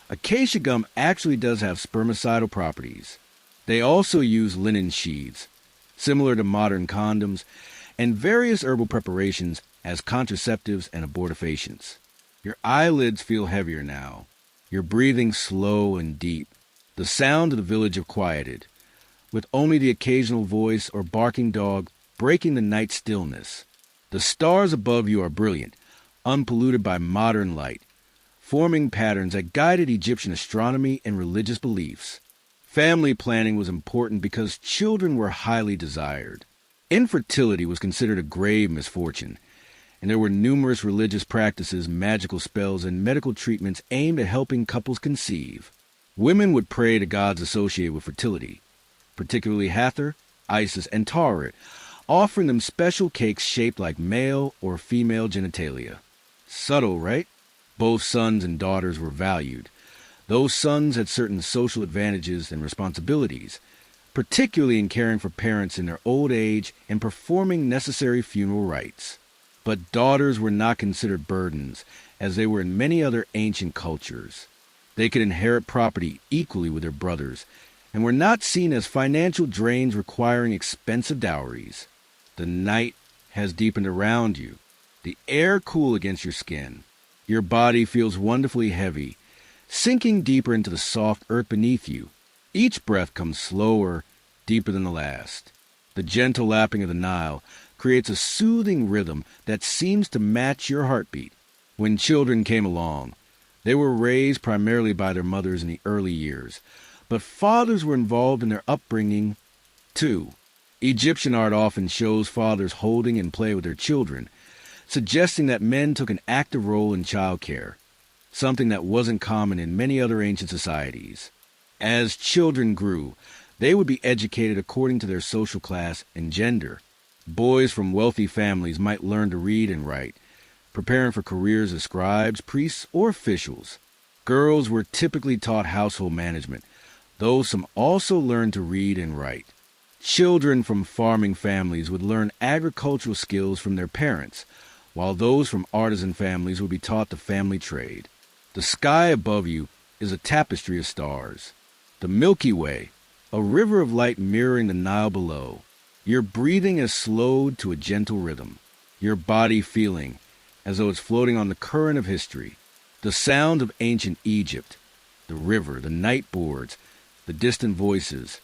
Speaker 1: acacia gum actually does have spermicidal properties. They also use linen sheaths, similar to modern condoms, and various herbal preparations as contraceptives and abortifacients. Your eyelids feel heavier now, your breathing slow and deep. The sound of the village have quieted, with only the occasional voice or barking dog breaking the night stillness. The stars above you are brilliant, unpolluted by modern light, forming patterns that guided Egyptian astronomy and religious beliefs. Family planning was important because children were highly desired. Infertility was considered a grave misfortune, and there were numerous religious practices, magical spells, and medical treatments aimed at helping couples conceive. Women would pray to gods associated with fertility, particularly Hathor, Isis, and Tauret, offering them special cakes shaped like male or female genitalia. Subtle, right? Both sons and daughters were valued. Those sons had certain social advantages and responsibilities, particularly in caring for parents in their old age and performing necessary funeral rites. But daughters were not considered burdens, as they were in many other ancient cultures. They could inherit property equally with their brothers, and were not seen as financial drains requiring expensive dowries. The night has deepened around you, the air cool against your skin. Your body feels wonderfully heavy, sinking deeper into the soft earth beneath you. Each breath comes slower, deeper than the last. The gentle lapping of the Nile creates a soothing rhythm that seems to match your heartbeat. When children came along, they were raised primarily by their mothers in the early years, but fathers were involved in their upbringing, too. Egyptian art often shows fathers holding and play with their children, suggesting that men took an active role in childcare, something that wasn't common in many other ancient societies. As children grew, they would be educated according to their social class and gender. Boys from wealthy families might learn to read and write, preparing for careers as scribes, priests, or officials. Girls were typically taught household management, though some also learned to read and write. Children from farming families would learn agricultural skills from their parents, while those from artisan families would be taught the family trade. The sky above you is a tapestry of stars. The Milky Way, a river of light mirroring the Nile below. Your breathing is slowed to a gentle rhythm, your body feeling as though it's floating on the current of history. The sound of ancient Egypt, the river, the night boards, the distant voices,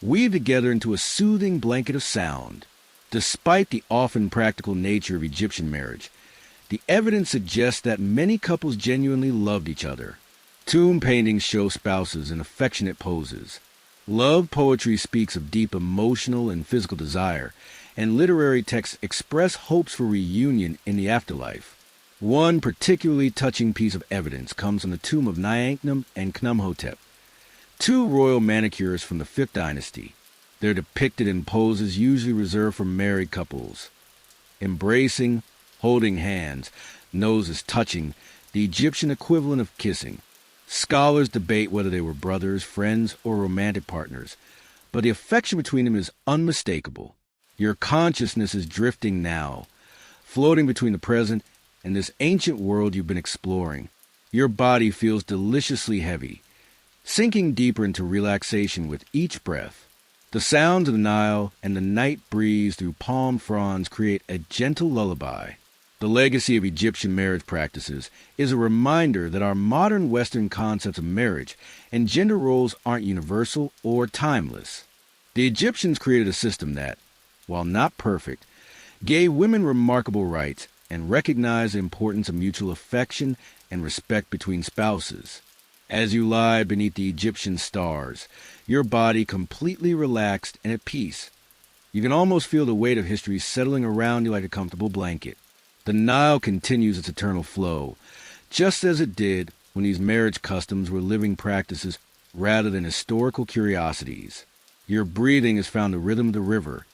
Speaker 1: weave together into a soothing blanket of sound. Despite the often practical nature of Egyptian marriage, the evidence suggests that many couples genuinely loved each other. Tomb paintings show spouses in affectionate poses. Love poetry speaks of deep emotional and physical desire, and literary texts express hopes for reunion in the afterlife. One particularly touching piece of evidence comes from the tomb of Nyanknum and Khnumhotep, two royal manicures from the 5th dynasty. They're depicted in poses usually reserved for married couples. Embracing, holding hands, noses touching, the Egyptian equivalent of kissing. Scholars debate whether they were brothers, friends, or romantic partners, but the affection between them is unmistakable. Your consciousness is drifting now, floating between the present and this ancient world you've been exploring. Your body feels deliciously heavy, sinking deeper into relaxation with each breath. The sounds of the Nile and the night breeze through palm fronds create a gentle lullaby. The legacy of Egyptian marriage practices is a reminder that our modern Western concepts of marriage and gender roles aren't universal or timeless. The Egyptians created a system that, while not perfect, gave women remarkable rights and recognized the importance of mutual affection and respect between spouses. As you lie beneath the Egyptian stars, your body completely relaxed and at peace. You can almost feel the weight of history settling around you like a comfortable blanket. The Nile continues its eternal flow, just as it did when these marriage customs were living practices rather than historical curiosities. Your breathing has found the rhythm of the river,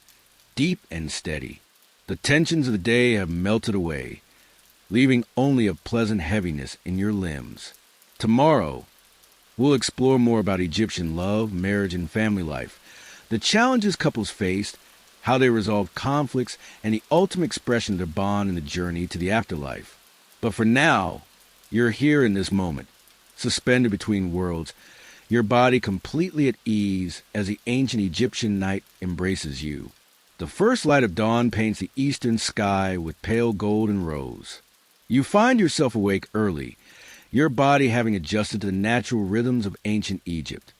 Speaker 1: deep and steady. The tensions of the day have melted away, leaving only a pleasant heaviness in your limbs. Tomorrow, we'll explore more about Egyptian love, marriage, and family life, the challenges couples faced, how they resolved conflicts, and the ultimate expression of their bond in the journey to the afterlife. But for now, you're here in this moment, suspended between worlds, your body completely at ease as the ancient Egyptian night embraces you. The first light of dawn paints the eastern sky with pale gold and rose. You find yourself awake early, your body having adjusted to the natural rhythms of ancient Egypt,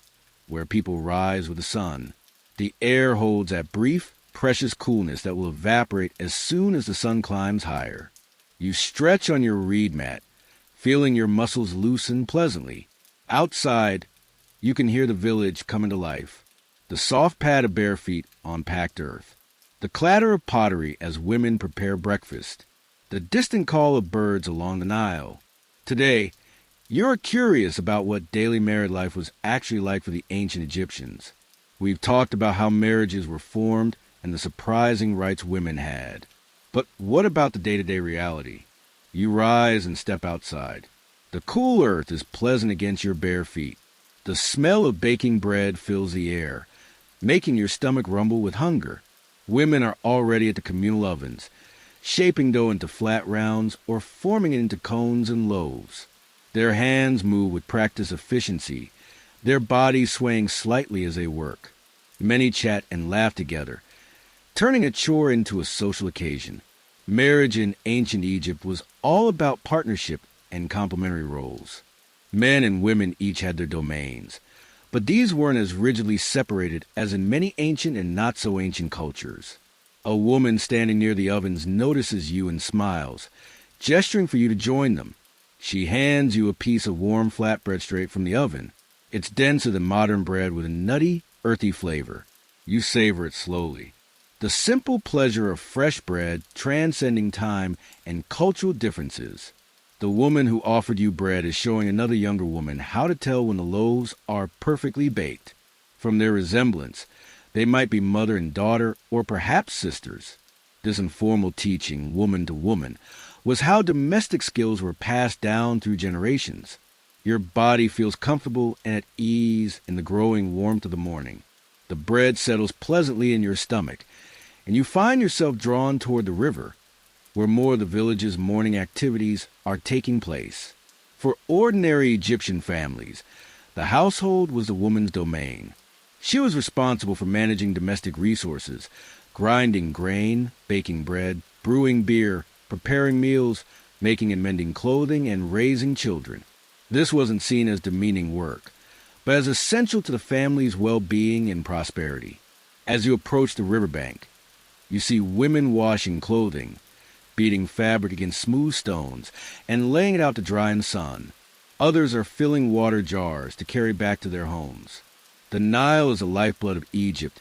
Speaker 1: where people rise with the sun. The air holds that brief, precious coolness that will evaporate as soon as the sun climbs higher. You stretch on your reed mat, feeling your muscles loosen pleasantly. Outside, you can hear the village coming to life, the soft pad of bare feet on packed earth, the clatter of pottery as women prepare breakfast, the distant call of birds along the Nile. Today, you're curious about what daily married life was actually like for the ancient Egyptians. We've talked about how marriages were formed and the surprising rights women had. But what about the day-to-day reality? You rise and step outside. The cool earth is pleasant against your bare feet. The smell of baking bread fills the air, making your stomach rumble with hunger. Women are already at the communal ovens, shaping dough into flat rounds or forming it into cones and loaves. Their hands move with practiced efficiency, their bodies swaying slightly as they work. Many chat and laugh together, turning a chore into a social occasion. Marriage in ancient Egypt was all about partnership and complementary roles. Men and women each had their domains, but these weren't as rigidly separated as in many ancient and not-so-ancient cultures. A woman standing near the ovens notices you and smiles, gesturing for you to join them. She hands you a piece of warm flatbread straight from the oven. It's denser than modern bread with a nutty, earthy flavor. You savor it slowly. The simple pleasure of fresh bread transcending time and cultural differences. The woman who offered you bread is showing another younger woman how to tell when the loaves are perfectly baked. From their resemblance, they might be mother and daughter, or perhaps sisters. This informal teaching, woman to woman, was how domestic skills were passed down through generations. Your body feels comfortable and at ease in the growing warmth of the morning. The bread settles pleasantly in your stomach, and you find yourself drawn toward the river, where more of the village's morning activities are taking place. For ordinary Egyptian families, the household was the woman's domain. She was responsible for managing domestic resources, grinding grain, baking bread, brewing beer, preparing meals, making and mending clothing, and raising children. This wasn't seen as demeaning work, but as essential to the family's well-being and prosperity. As you approach the riverbank, you see women washing clothing, beating fabric against smooth stones, and laying it out to dry in the sun. Others are filling water jars to carry back to their homes. The Nile is the lifeblood of Egypt,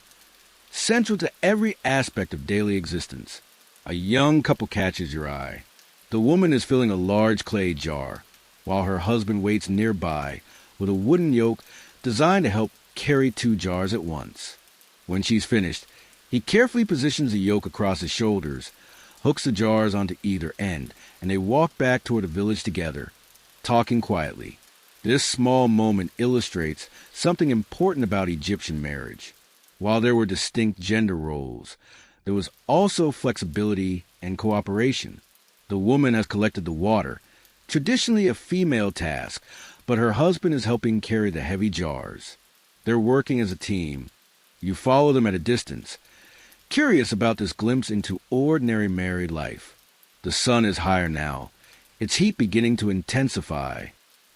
Speaker 1: central to every aspect of daily existence. A young couple catches your eye. The woman is filling a large clay jar, while her husband waits nearby with a wooden yoke designed to help carry 2 jars at once. When she's finished, he carefully positions the yoke across his shoulders, hooks the jars onto either end, and they walk back toward the village together, talking quietly. This small moment illustrates something important about Egyptian marriage. While there were distinct gender roles, there was also flexibility and cooperation. The woman has collected the water, traditionally a female task, but her husband is helping carry the heavy jars. They're working as a team. You follow them at a distance, curious about this glimpse into ordinary married life. The sun is higher now, its heat beginning to intensify.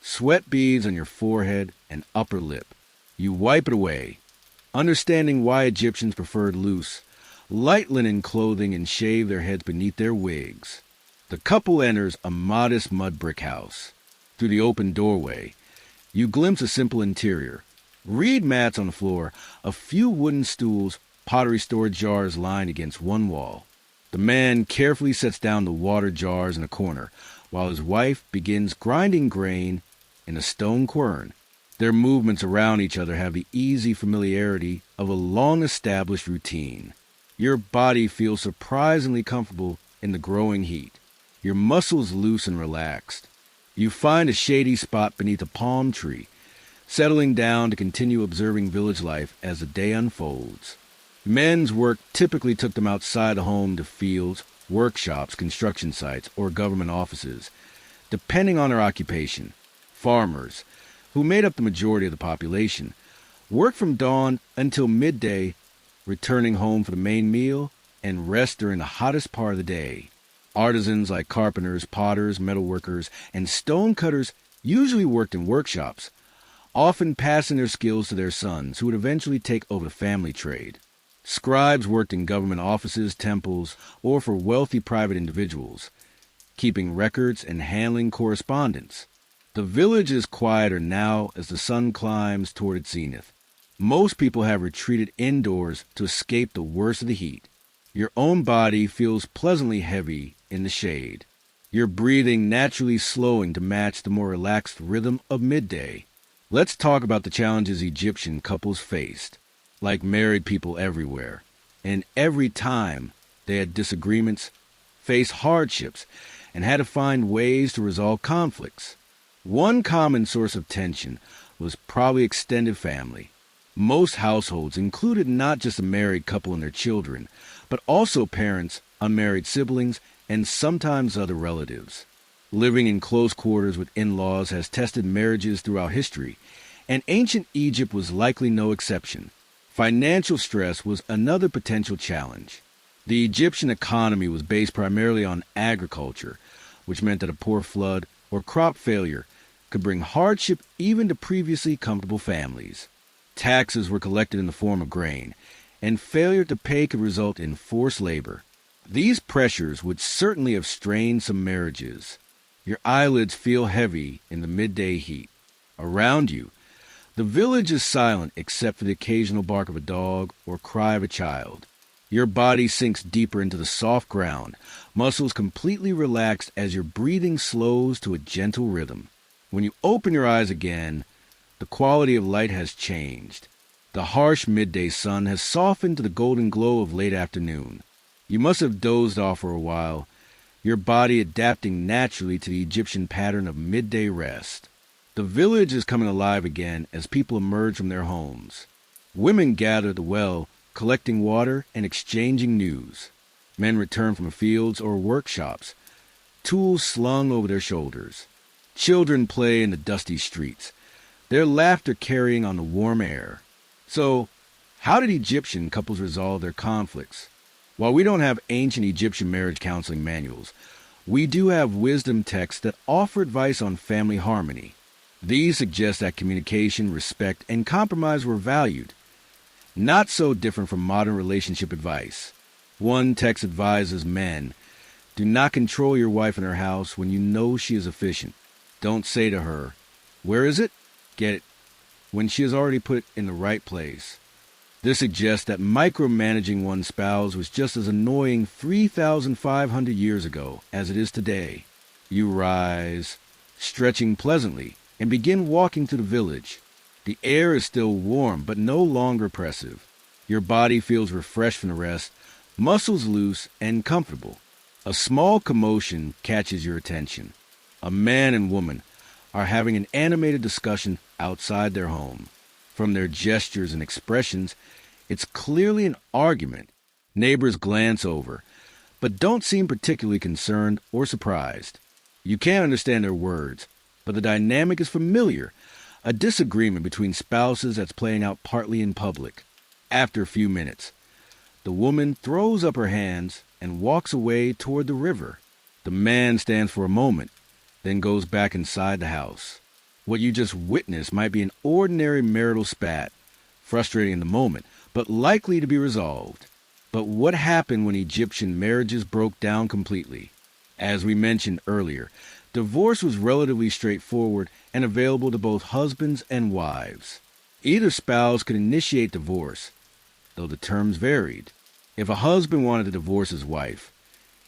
Speaker 1: Sweat beads on your forehead and upper lip. You wipe it away, understanding why Egyptians preferred loose, light linen clothing and shave their heads beneath their wigs. The couple enters a modest mud brick house. Through the open doorway, you glimpse a simple interior. Reed mats on the floor, a few wooden stools, pottery storage jars lined against one wall. The man carefully sets down the water jars in a corner, while his wife begins grinding grain in a stone quern. Their movements around each other have the easy familiarity of a long-established routine. Your body feels surprisingly comfortable in the growing heat. Your muscles loose and relaxed. You find a shady spot beneath a palm tree, settling down to continue observing village life as the day unfolds. Men's work typically took them outside the home to fields, workshops, construction sites, or government offices, depending on their occupation. Farmers, who made up the majority of the population, worked from dawn until midday, returning home for the main meal and rest during the hottest part of the day. Artisans like carpenters, potters, metalworkers, and stonecutters usually worked in workshops, often passing their skills to their sons, who would eventually take over the family trade. Scribes worked in government offices, temples, or for wealthy private individuals, keeping records and handling correspondence. The village is quieter now as the sun climbs toward its zenith. Most people have retreated indoors to escape the worst of the heat. Your own body feels pleasantly heavy in the shade, your breathing naturally slowing to match the more relaxed rhythm of midday. Let's talk about the challenges Egyptian couples faced. Like married people everywhere, and every time they had disagreements, faced hardships, and had to find ways to resolve conflicts. One common source of tension was probably extended family. Most households included not just a married couple and their children, but also parents, unmarried siblings, and sometimes other relatives. Living in close quarters with in-laws has tested marriages throughout history, and ancient Egypt was likely no exception. Financial stress was another potential challenge. The Egyptian economy was based primarily on agriculture, which meant that a poor flood or crop failure could bring hardship even to previously comfortable families. Taxes were collected in the form of grain, and failure to pay could result in forced labor. These pressures would certainly have strained some marriages. Your eyelids feel heavy in the midday heat. Around you, the village is silent except for the occasional bark of a dog or cry of a child. Your body sinks deeper into the soft ground, muscles completely relaxed as your breathing slows to a gentle rhythm. When you open your eyes again, the quality of light has changed. The harsh midday sun has softened to the golden glow of late afternoon. You must have dozed off for a while, your body adapting naturally to the Egyptian pattern of midday rest. The village is coming alive again as people emerge from their homes. Women gather at the well, collecting water and exchanging news. Men return from fields or workshops, tools slung over their shoulders. Children play in the dusty streets, their laughter carrying on the warm air. So, how did Egyptian couples resolve their conflicts? While we don't have ancient Egyptian marriage counseling manuals, we do have wisdom texts that offer advice on family harmony. These suggest that communication, respect, and compromise were valued. Not so different from modern relationship advice. One text advises men, do not control your wife in her house when you know she is efficient. Don't say to her, where is it? Get it, when she has already put it in the right place. This suggests that micromanaging one's spouse was just as annoying 3,500 years ago as it is today. You rise, stretching pleasantly, and begin walking through the village. The air is still warm, but no longer oppressive. Your body feels refreshed from the rest, muscles loose and comfortable. A small commotion catches your attention. A man and woman are having an animated discussion outside their home. From their gestures and expressions, it's clearly an argument. Neighbors glance over, but don't seem particularly concerned or surprised. You can't understand their words, but the dynamic is familiar, a disagreement between spouses that's playing out partly in public. After a few minutes, the woman throws up her hands and walks away toward the river. The man stands for a moment, then goes back inside the house. What you just witnessed might be an ordinary marital spat, frustrating in the moment, but likely to be resolved. But what happened when Egyptian marriages broke down completely? As we mentioned earlier, divorce was relatively straightforward and available to both husbands and wives. Either spouse could initiate divorce, though the terms varied. If a husband wanted to divorce his wife,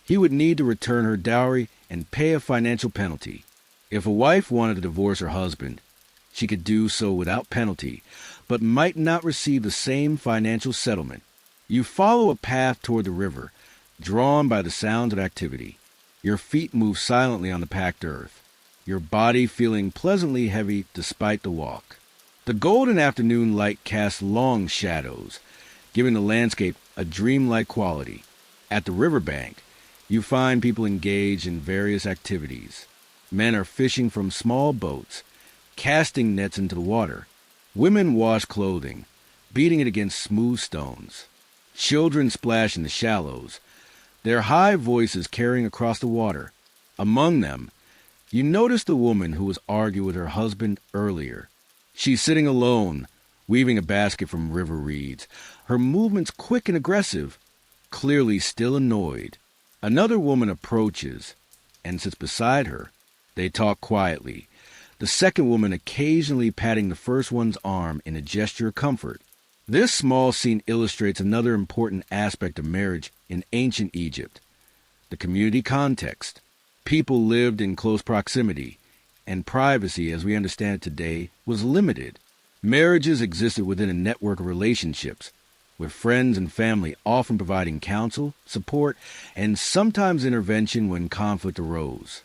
Speaker 1: he would need to return her dowry and pay a financial penalty. If a wife wanted to divorce her husband, she could do so without penalty, but might not receive the same financial settlement. You follow a path toward the river, drawn by the sounds of activity. Your feet move silently on the packed earth, your body feeling pleasantly heavy despite the walk. The golden afternoon light casts long shadows, giving the landscape a dreamlike quality. At the riverbank, you find people engaged in various activities. Men are fishing from small boats, casting nets into the water. Women wash clothing, beating it against smooth stones. Children splash in the shallows, their high voices carrying across the water. Among them, you notice the woman who was arguing with her husband earlier. She's sitting alone, weaving a basket from river reeds, her movements quick and aggressive, clearly still annoyed. Another woman approaches and sits beside her. They talk quietly, the second woman occasionally patting the first one's arm in a gesture of comfort. This small scene illustrates another important aspect of marriage in ancient Egypt, the community context. People lived in close proximity, and privacy, as we understand it today, was limited. Marriages existed within a network of relationships, with friends and family often providing counsel, support, and sometimes intervention when conflict arose.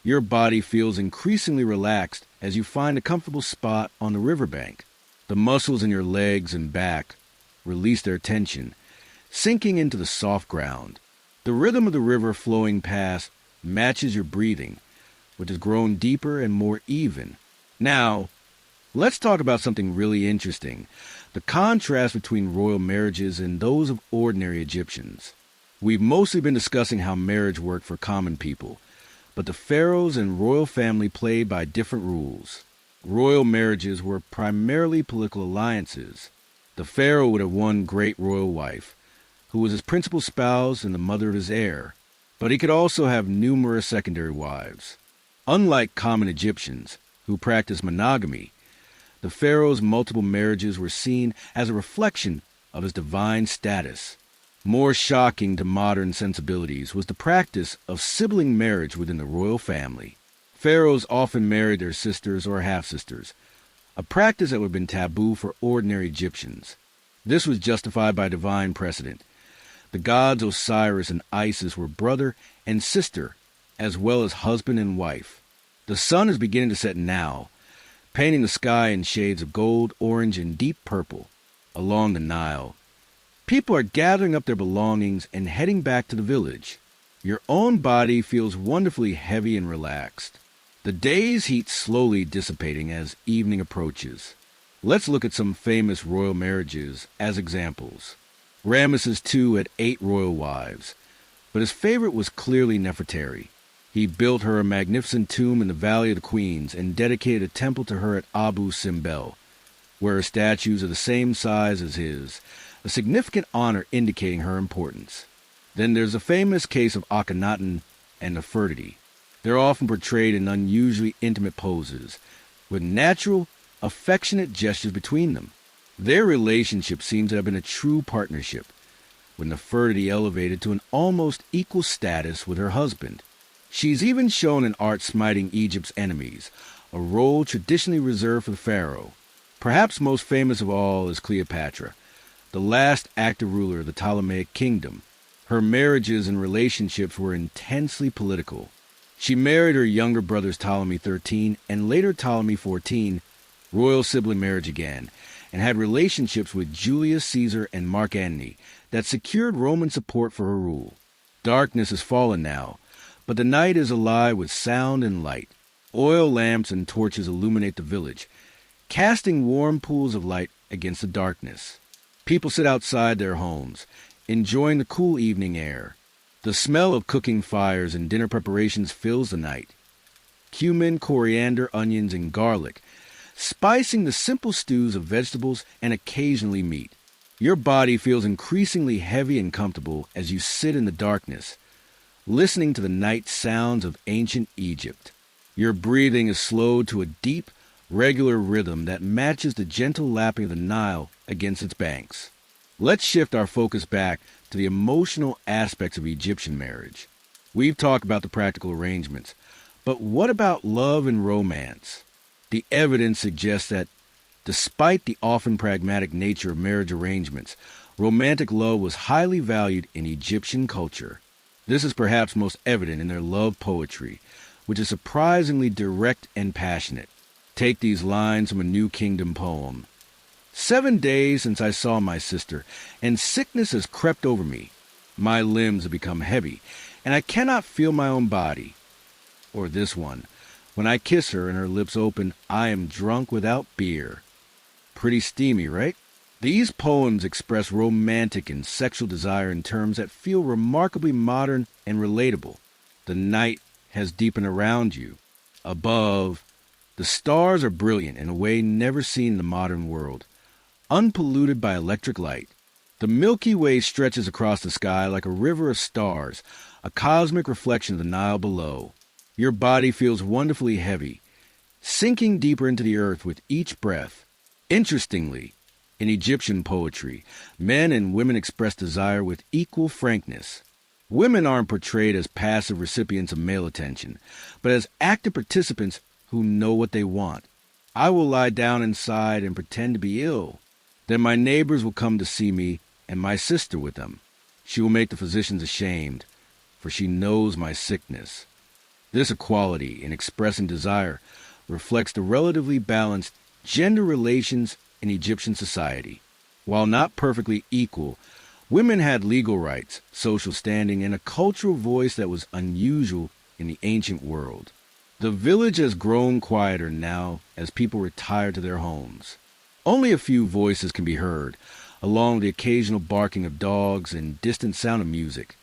Speaker 1: Your body feels increasingly relaxed as you find a comfortable spot on the riverbank. The muscles in your legs and back release their tension, sinking into the soft ground. The rhythm of the river flowing past matches your breathing, which has grown deeper and more even. Now, let's talk about something really interesting, the contrast between royal marriages and those of ordinary Egyptians. We've mostly been discussing how marriage worked for common people, but the pharaohs and royal family played by different rules. Royal marriages were primarily political alliances. The pharaoh would have one great royal wife, who was his principal spouse and the mother of his heir, but he could also have numerous secondary wives. Unlike common Egyptians, who practiced monogamy, the pharaoh's multiple marriages were seen as a reflection of his divine status. More shocking to modern sensibilities was the practice of sibling marriage within the royal family. Pharaohs often married their sisters or half-sisters, a practice that would have been taboo for ordinary Egyptians. This was justified by divine precedent. The gods Osiris and Isis were brother and sister, as well as husband and wife. The sun is beginning to set now, painting the sky in shades of gold, orange, and deep purple. Along the Nile, people are gathering up their belongings and heading back to the village. Your own body feels wonderfully heavy and relaxed. The day's heat slowly dissipating as evening approaches. Let's look at some famous royal marriages as examples. Ramesses II had 8 royal wives, but his favorite was clearly Nefertari. He built her a magnificent tomb in the Valley of the Queens and dedicated a temple to her at Abu Simbel, where her statues are the same size as his, a significant honor indicating her importance. Then there's the famous case of Akhenaten and Nefertiti. They're often portrayed in unusually intimate poses, with natural, affectionate gestures between them. Their relationship seems to have been a true partnership, with Nefertiti elevated to an almost equal status with her husband. She's even shown in art smiting Egypt's enemies, a role traditionally reserved for the pharaoh. Perhaps most famous of all is Cleopatra, the last active ruler of the Ptolemaic kingdom. Her marriages and relationships were intensely political. She married her younger brothers Ptolemy XIII and later Ptolemy XIV, royal sibling marriage again, and had relationships with Julius Caesar and Mark Antony that secured Roman support for her rule. Darkness has fallen now, but the night is alive with sound and light. Oil lamps and torches illuminate the village, casting warm pools of light against the darkness. People sit outside their homes, enjoying the cool evening air. The smell of cooking fires and dinner preparations fills the night. Cumin, coriander, onions, and garlic, spicing the simple stews of vegetables and occasionally meat. Your body feels increasingly heavy and comfortable as you sit in the darkness, listening to the night sounds of ancient Egypt. Your breathing is slowed to a deep, regular rhythm that matches the gentle lapping of the Nile against its banks. Let's shift our focus back to the emotional aspects of Egyptian marriage. We've talked about the practical arrangements, but what about love and romance? The evidence suggests that, despite the often pragmatic nature of marriage arrangements, romantic love was highly valued in Egyptian culture. This is perhaps most evident in their love poetry, which is surprisingly direct and passionate. Take these lines from a New Kingdom poem. 7 days since I saw my sister, and sickness has crept over me. My limbs have become heavy, and I cannot feel my own body. Or this one, when I kiss her and her lips open, I am drunk without beer. Pretty steamy, right? These poems express romantic and sexual desire in terms that feel remarkably modern and relatable. The night has deepened around you. Above, the stars are brilliant in a way never seen in the modern world, unpolluted by electric light. The Milky Way stretches across the sky like a river of stars, a cosmic reflection of the Nile below. Your body feels wonderfully heavy, sinking deeper into the earth with each breath. Interestingly, in Egyptian poetry, men and women express desire with equal frankness. Women aren't portrayed as passive recipients of male attention, but as active participants who know what they want. I will lie down inside and pretend to be ill. Then my neighbors will come to see me, and my sister with them. She will make the physicians ashamed, for she knows my sickness. This equality in expressing desire reflects the relatively balanced gender relations in Egyptian society. While not perfectly equal, women had legal rights, social standing, and a cultural voice that was unusual in the ancient world. The village has grown quieter now as people retire to their homes. Only a few voices can be heard, along with the occasional barking of dogs and distant sound of music,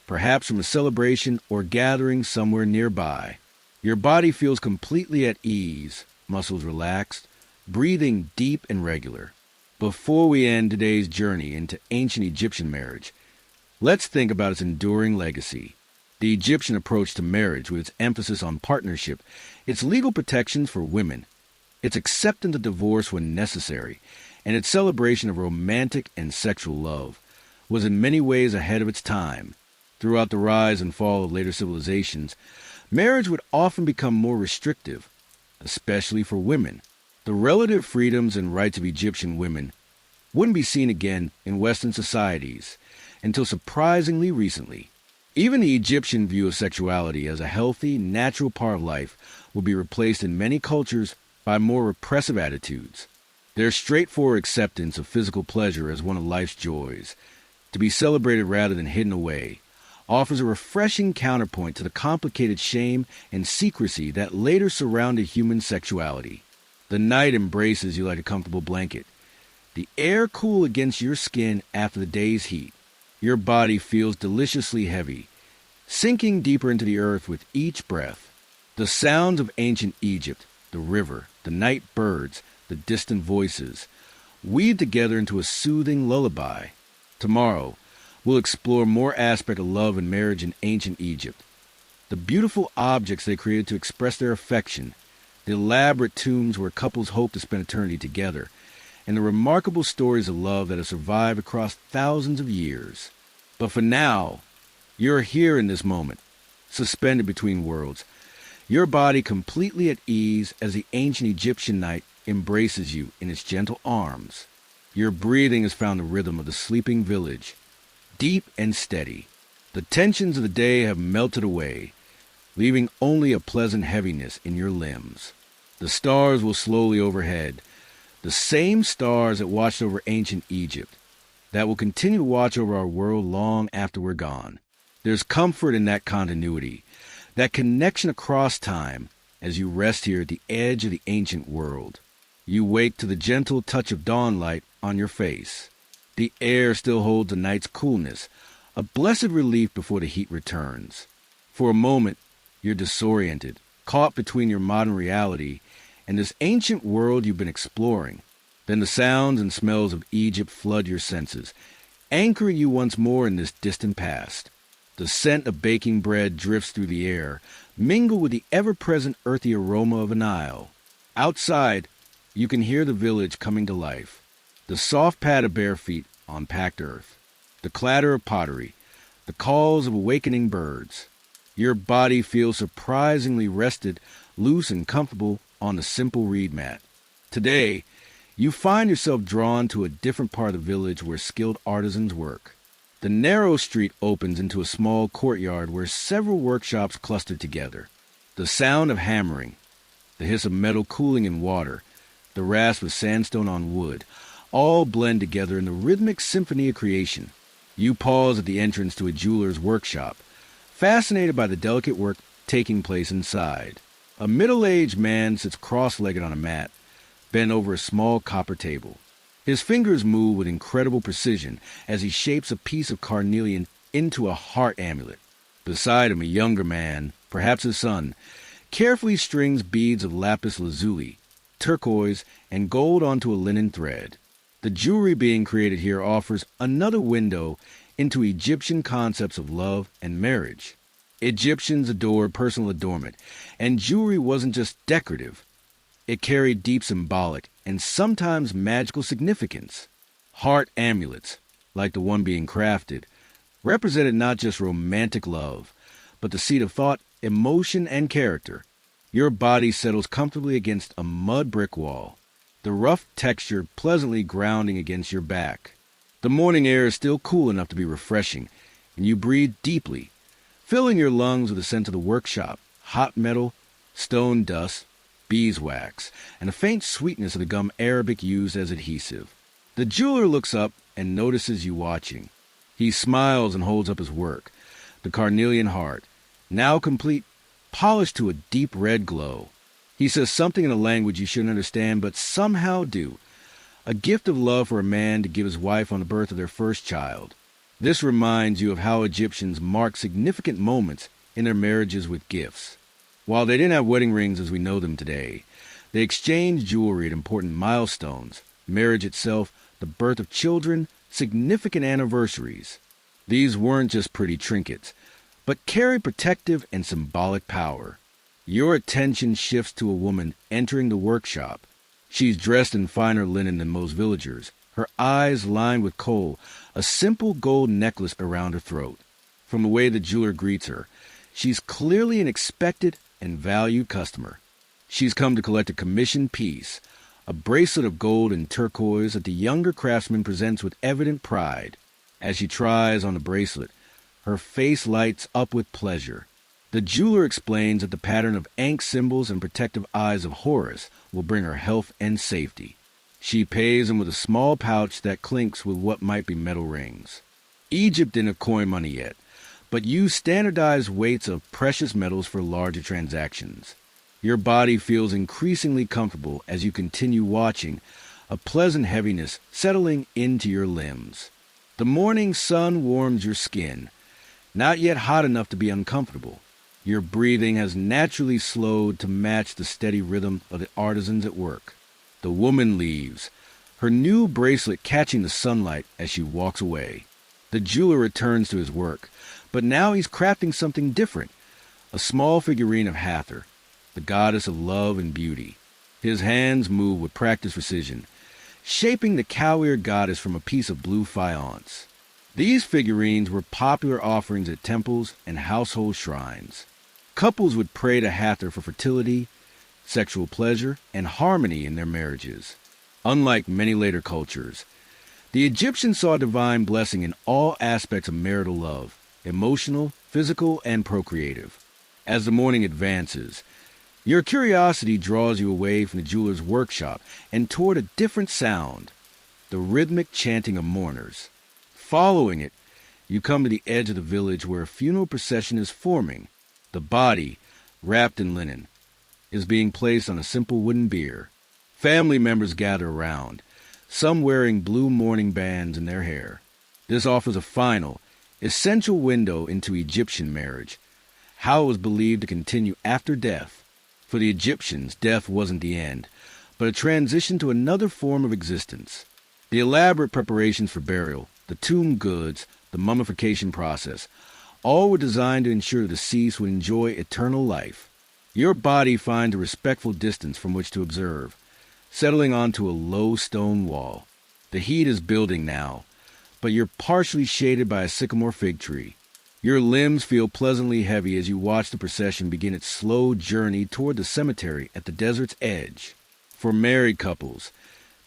Speaker 1: perhaps from a celebration or gathering somewhere nearby. Your body feels completely at ease, muscles relaxed, breathing deep and regular. Before we end today's journey into ancient Egyptian marriage, let's think about its enduring legacy. The Egyptian approach to marriage, with its emphasis on partnership, its legal protections for women, its acceptance of divorce when necessary, and its celebration of romantic and sexual love, was in many ways ahead of its time. Throughout the rise and fall of later civilizations, marriage would often become more restrictive, especially for women. The relative freedoms and rights of Egyptian women wouldn't be seen again in Western societies until surprisingly recently. Even the Egyptian view of sexuality as a healthy, natural part of life will be replaced in many cultures by more repressive attitudes. Their straightforward acceptance of physical pleasure as one of life's joys, to be celebrated rather than hidden away, offers a refreshing counterpoint to the complicated shame and secrecy that later surrounded human sexuality. The night embraces you like a comfortable blanket. The air cool against your skin after the day's heat. Your body feels deliciously heavy, sinking deeper into the earth with each breath. The sounds of ancient Egypt, the river, the night birds, the distant voices, weave together into a soothing lullaby. Tomorrow, we'll explore more aspects of love and marriage in ancient Egypt. The beautiful objects they created to express their affection, the elaborate tombs where couples hope to spend eternity together, and the remarkable stories of love that have survived across thousands of years. But for now, you're here in this moment, suspended between worlds, your body completely at ease as the ancient Egyptian night embraces you in its gentle arms. Your breathing has found the rhythm of the sleeping village, deep and steady. The tensions of the day have melted away, leaving only a pleasant heaviness in your limbs. The stars will slowly overhead, the same stars that watched over ancient Egypt, that will continue to watch over our world long after we're gone. There's comfort in that continuity, that connection across time as you rest here at the edge of the ancient world. You wake to the gentle touch of dawn light on your face. The air still holds the night's coolness, a blessed relief before the heat returns. For a moment, you're disoriented, caught between your modern reality and this ancient world you've been exploring. Then the sounds and smells of Egypt flood your senses, anchoring you once more in this distant past. The scent of baking bread drifts through the air, mingled with the ever-present earthy aroma of a Nile. Outside, you can hear the village coming to life. The soft pad of bare feet on packed earth, the clatter of pottery, the calls of awakening birds. Your body feels surprisingly rested, loose and comfortable on the simple reed mat. Today, you find yourself drawn to a different part of the village where skilled artisans work. The narrow street opens into a small courtyard where several workshops cluster together. The sound of hammering, the hiss of metal cooling in water, the rasp of sandstone on wood, all blend together in the rhythmic symphony of creation. You pause at the entrance to a jeweler's workshop, fascinated by the delicate work taking place inside. A middle-aged man sits cross-legged on a mat, bent over a small copper table. His fingers move with incredible precision as he shapes a piece of carnelian into a heart amulet. Beside him, a younger man, perhaps his son, carefully strings beads of lapis lazuli, turquoise, and gold onto a linen thread. The jewelry being created here offers another window into Egyptian concepts of love and marriage. Egyptians adored personal adornment, and jewelry wasn't just decorative. It carried deep symbolic and sometimes magical significance. Heart amulets, like the one being crafted, represented not just romantic love, but the seat of thought, emotion, and character. Your body settles comfortably against a mud brick wall, the rough texture pleasantly grounding against your back. The morning air is still cool enough to be refreshing, and you breathe deeply, filling your lungs with the scent of the workshop, hot metal, stone dust, beeswax, and a faint sweetness of the gum Arabic used as adhesive. The jeweler looks up and notices you watching. He smiles and holds up his work, the carnelian heart, now complete, polished to a deep red glow. He says something in a language you shouldn't understand, but somehow do. A gift of love for a man to give his wife on the birth of their first child. This reminds you of how Egyptians marked significant moments in their marriages with gifts. While they didn't have wedding rings as we know them today, they exchanged jewelry at important milestones, marriage itself, the birth of children, significant anniversaries. These weren't just pretty trinkets, but carried protective and symbolic power. Your attention shifts to a woman entering the workshop. She's dressed in finer linen than most villagers, her eyes lined with kohl, a simple gold necklace around her throat. From the way the jeweler greets her, she's clearly an expected and valued customer. She's come to collect a commissioned piece, a bracelet of gold and turquoise that the younger craftsman presents with evident pride. As she tries on the bracelet, her face lights up with pleasure. The jeweler explains that the pattern of Ankh symbols and protective eyes of Horus will bring her health and safety. She pays him with a small pouch that clinks with what might be metal rings. Egypt didn't have coin money yet, but used standardized weights of precious metals for larger transactions. Your body feels increasingly comfortable as you continue watching, a pleasant heaviness settling into your limbs. The morning sun warms your skin, not yet hot enough to be uncomfortable. Your breathing has naturally slowed to match the steady rhythm of the artisans at work. The woman leaves, her new bracelet catching the sunlight as she walks away. The jeweler returns to his work, but now he's crafting something different, a small figurine of Hathor, the goddess of love and beauty. His hands move with practiced precision, shaping the cow-eared goddess from a piece of blue faience. These figurines were popular offerings at temples and household shrines. Couples would pray to Hathor for fertility, sexual pleasure, and harmony in their marriages. Unlike many later cultures, the Egyptians saw divine blessing in all aspects of marital love, emotional, physical, and procreative. As the morning advances, your curiosity draws you away from the jeweler's workshop and toward a different sound, the rhythmic chanting of mourners. Following it, you come to the edge of the village where a funeral procession is forming. The body, wrapped in linen, is being placed on a simple wooden bier. Family members gather around, some wearing blue mourning bands in their hair. This offers a final, essential window into Egyptian marriage, how it was believed to continue after death. For the Egyptians, death wasn't the end, but a transition to another form of existence. The elaborate preparations for burial, the tomb goods, the mummification process, all were designed to ensure the deceased would enjoy eternal life. Your body finds a respectful distance from which to observe, settling onto a low stone wall. The heat is building now, but you're partially shaded by a sycamore fig tree. Your limbs feel pleasantly heavy as you watch the procession begin its slow journey toward the cemetery at the desert's edge. For married couples,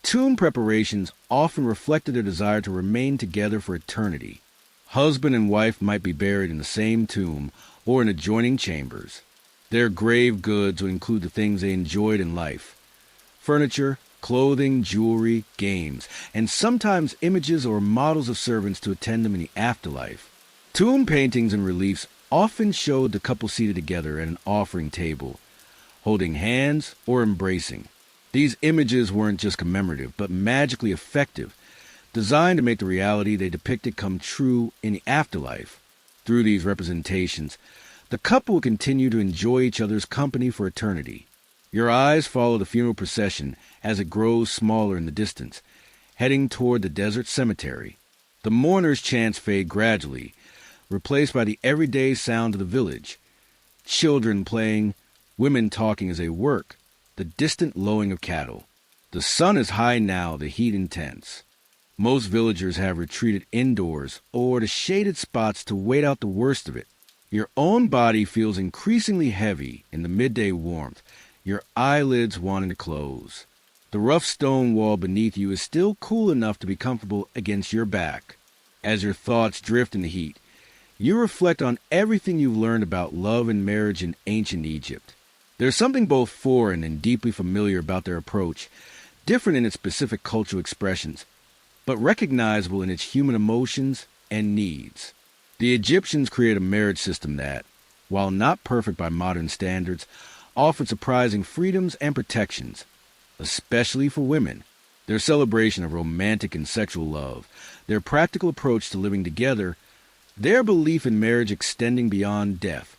Speaker 1: tomb preparations often reflected their desire to remain together for eternity. Husband and wife might be buried in the same tomb or in adjoining chambers. Their grave goods would include the things they enjoyed in life: furniture, clothing, jewelry, games, and sometimes images or models of servants to attend them in the afterlife. Tomb paintings and reliefs often showed the couple seated together at an offering table, holding hands or embracing. These images weren't just commemorative, but magically effective, designed to make the reality they depicted come true in the afterlife. Through these representations, the couple will continue to enjoy each other's company for eternity. Your eyes follow the funeral procession as it grows smaller in the distance, heading toward the desert cemetery. The mourners' chants fade gradually, replaced by the everyday sound of the village: children playing, women talking as they work, the distant lowing of cattle. The sun is high now, the heat intense. Most villagers have retreated indoors or to shaded spots to wait out the worst of it. Your own body feels increasingly heavy in the midday warmth, your eyelids wanting to close. The rough stone wall beneath you is still cool enough to be comfortable against your back. As your thoughts drift in the heat, you reflect on everything you've learned about love and marriage in ancient Egypt. There's something both foreign and deeply familiar about their approach, different in its specific cultural expressions, but recognizable in its human emotions and needs. The Egyptians created a marriage system that, while not perfect by modern standards, offered surprising freedoms and protections, especially for women. Their celebration of romantic and sexual love, their practical approach to living together, their belief in marriage extending beyond death,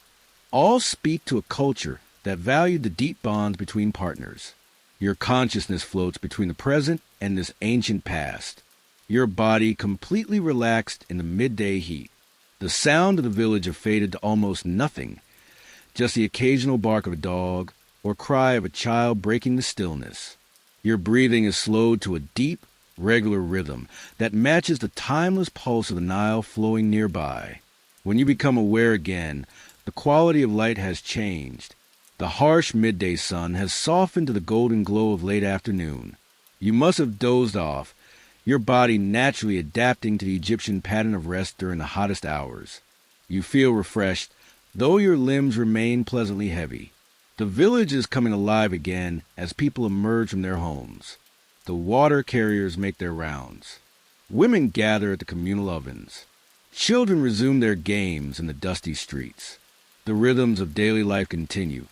Speaker 1: all speak to a culture that valued the deep bonds between partners. Your consciousness floats between the present and this ancient past, your body completely relaxed in the midday heat. The sound of the village have faded to almost nothing, just the occasional bark of a dog or cry of a child breaking the stillness. Your breathing is slowed to a deep, regular rhythm that matches the timeless pulse of the Nile flowing nearby. When you become aware again, the quality of light has changed. The harsh midday sun has softened to the golden glow of late afternoon. You must have dozed off, your body naturally adapting to the Egyptian pattern of rest during the hottest hours. You feel refreshed, though your limbs remain pleasantly heavy. The village is coming alive again as people emerge from their homes. The water carriers make their rounds. Women gather at the communal ovens. Children resume their games in the dusty streets. The rhythms of daily life continue,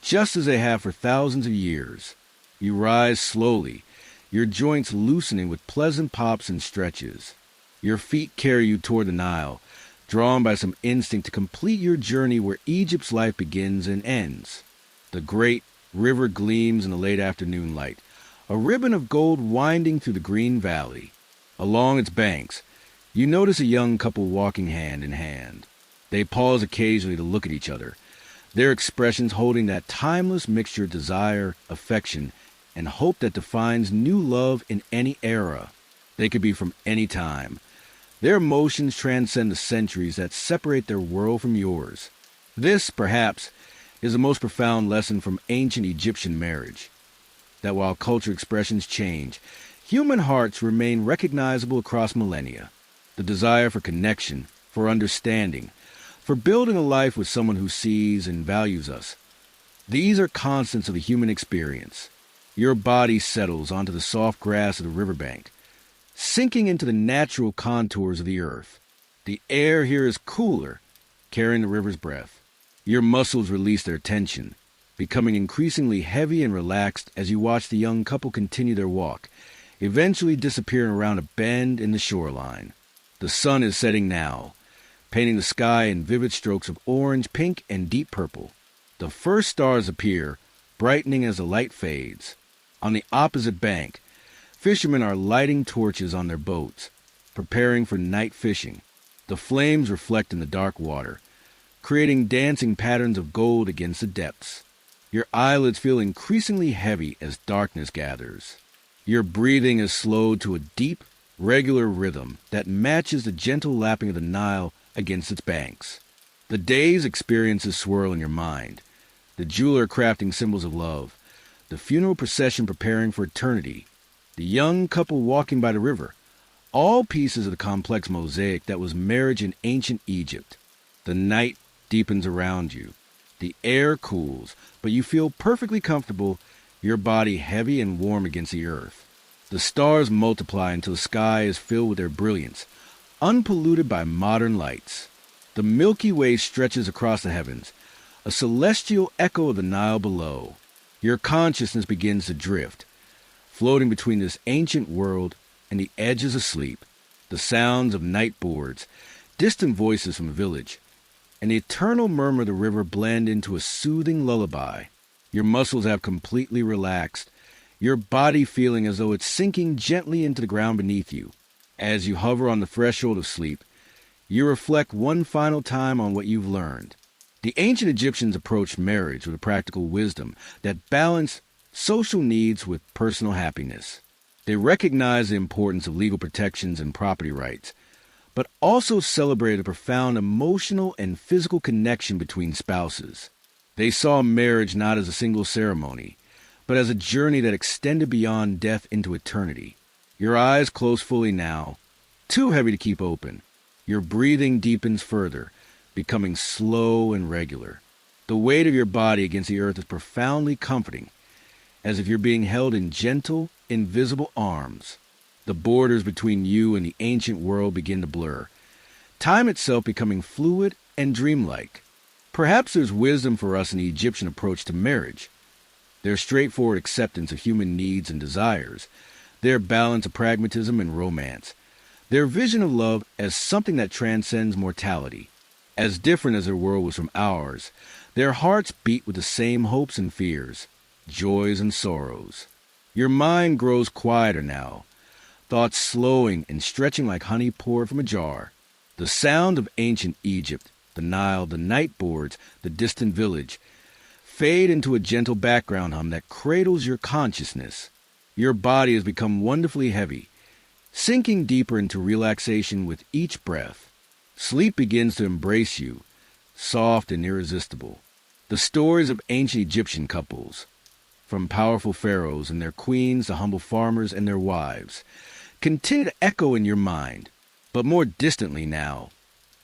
Speaker 1: just as they have for thousands of years. You rise slowly, your joints loosening with pleasant pops and stretches. Your feet carry you toward the Nile, drawn by some instinct to complete your journey where Egypt's life begins and ends. The great river gleams in the late afternoon light, a ribbon of gold winding through the green valley. Along its banks, you notice a young couple walking hand in hand. They pause occasionally to look at each other, their expressions holding that timeless mixture of desire, affection, and hope that defines new love in any era. They could be from any time. Their emotions transcend the centuries that separate their world from yours. This, perhaps, is the most profound lesson from ancient Egyptian marriage, that while culture expressions change, human hearts remain recognizable across millennia. The desire for connection, for understanding, for building a life with someone who sees and values us. These are constants of the human experience. Your body settles onto the soft grass of the riverbank, sinking into the natural contours of the earth. The air here is cooler, carrying the river's breath. Your muscles release their tension, becoming increasingly heavy and relaxed as you watch the young couple continue their walk, eventually disappearing around a bend in the shoreline. The sun is setting now, painting the sky in vivid strokes of orange, pink, and deep purple. The first stars appear, brightening as the light fades. On the opposite bank, fishermen are lighting torches on their boats, preparing for night fishing. The flames reflect in the dark water, creating dancing patterns of gold against the depths. Your eyelids feel increasingly heavy as darkness gathers. Your breathing is slowed to a deep, regular rhythm that matches the gentle lapping of the Nile against its banks. The day's experiences swirl in your mind. The jeweler crafting symbols of love, the funeral procession preparing for eternity, the young couple walking by the river, all pieces of the complex mosaic that was marriage in ancient Egypt. The night deepens around you. The air cools, but you feel perfectly comfortable, your body heavy and warm against the earth. The stars multiply until the sky is filled with their brilliance, unpolluted by modern lights. The Milky Way stretches across the heavens, a celestial echo of the Nile below. Your consciousness begins to drift, floating between this ancient world and the edges of sleep. The sounds of night birds, distant voices from the village, and the eternal murmur of the river blend into a soothing lullaby. Your muscles have completely relaxed, your body feeling as though it's sinking gently into the ground beneath you. As you hover on the threshold of sleep, you reflect one final time on what you've learned. The ancient Egyptians approached marriage with a practical wisdom that balanced social needs with personal happiness. They recognized the importance of legal protections and property rights, but also celebrated a profound emotional and physical connection between spouses. They saw marriage not as a single ceremony, but as a journey that extended beyond death into eternity. Your eyes close fully now, too heavy to keep open. Your breathing deepens further, becoming slow and regular. The weight of your body against the earth is profoundly comforting, as if you're being held in gentle, invisible arms. The borders between you and the ancient world begin to blur, time itself becoming fluid and dreamlike. Perhaps there's wisdom for us in the Egyptian approach to marriage, their straightforward acceptance of human needs and desires, their balance of pragmatism and romance, their vision of love as something that transcends mortality. As different as their world was from ours, their hearts beat with the same hopes and fears, joys and sorrows. Your mind grows quieter now, thoughts slowing and stretching like honey poured from a jar. The sound of ancient Egypt, the Nile, the night birds, the distant village, fade into a gentle background hum that cradles your consciousness. Your body has become wonderfully heavy, sinking deeper into relaxation with each breath. Sleep begins to embrace you, soft and irresistible. The stories of ancient Egyptian couples, from powerful pharaohs and their queens to humble farmers and their wives, continue to echo in your mind, but more distantly now,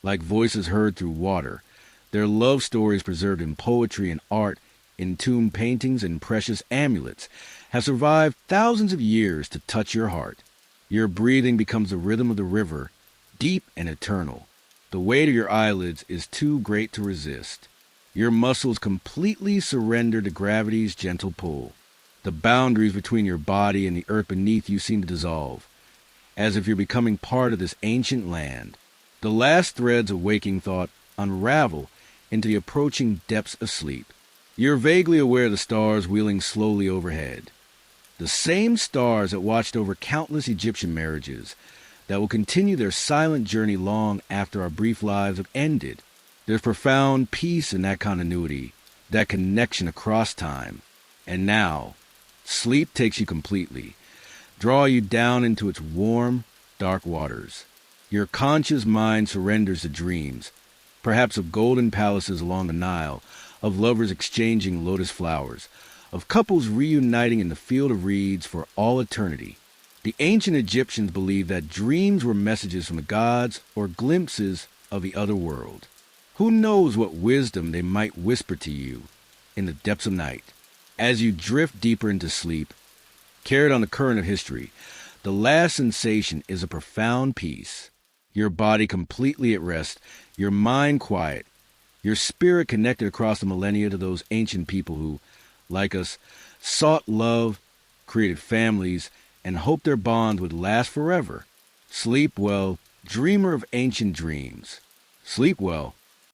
Speaker 1: like voices heard through water. Their love stories preserved in poetry and art, in tomb paintings and precious amulets, have survived thousands of years to touch your heart. Your breathing becomes the rhythm of the river, deep and eternal. The weight of your eyelids is too great to resist. Your muscles completely surrender to gravity's gentle pull. The boundaries between your body and the earth beneath you seem to dissolve, as if you're becoming part of this ancient land. The last threads of waking thought unravel into the approaching depths of sleep. You're vaguely aware of the stars wheeling slowly overhead. The same stars that watched over countless Egyptian marriages, that will continue their silent journey long after our brief lives have ended. There's profound peace in that continuity, that connection across time. And now, sleep takes you completely, draw you down into its warm, dark waters. Your conscious mind surrenders to dreams, perhaps of golden palaces along the Nile, of lovers exchanging lotus flowers, of couples reuniting in the field of reeds for all eternity. The ancient Egyptians believed that dreams were messages from the gods or glimpses of the other world. Who knows what wisdom they might whisper to you in the depths of night? As you drift deeper into sleep, carried on the current of history, the last sensation is a profound peace. Your body completely at rest, your mind quiet, your spirit connected across the millennia to those ancient people who, like us, sought love, created families, and hoped their bond would last forever. Sleep well, dreamer of ancient dreams. Sleep well,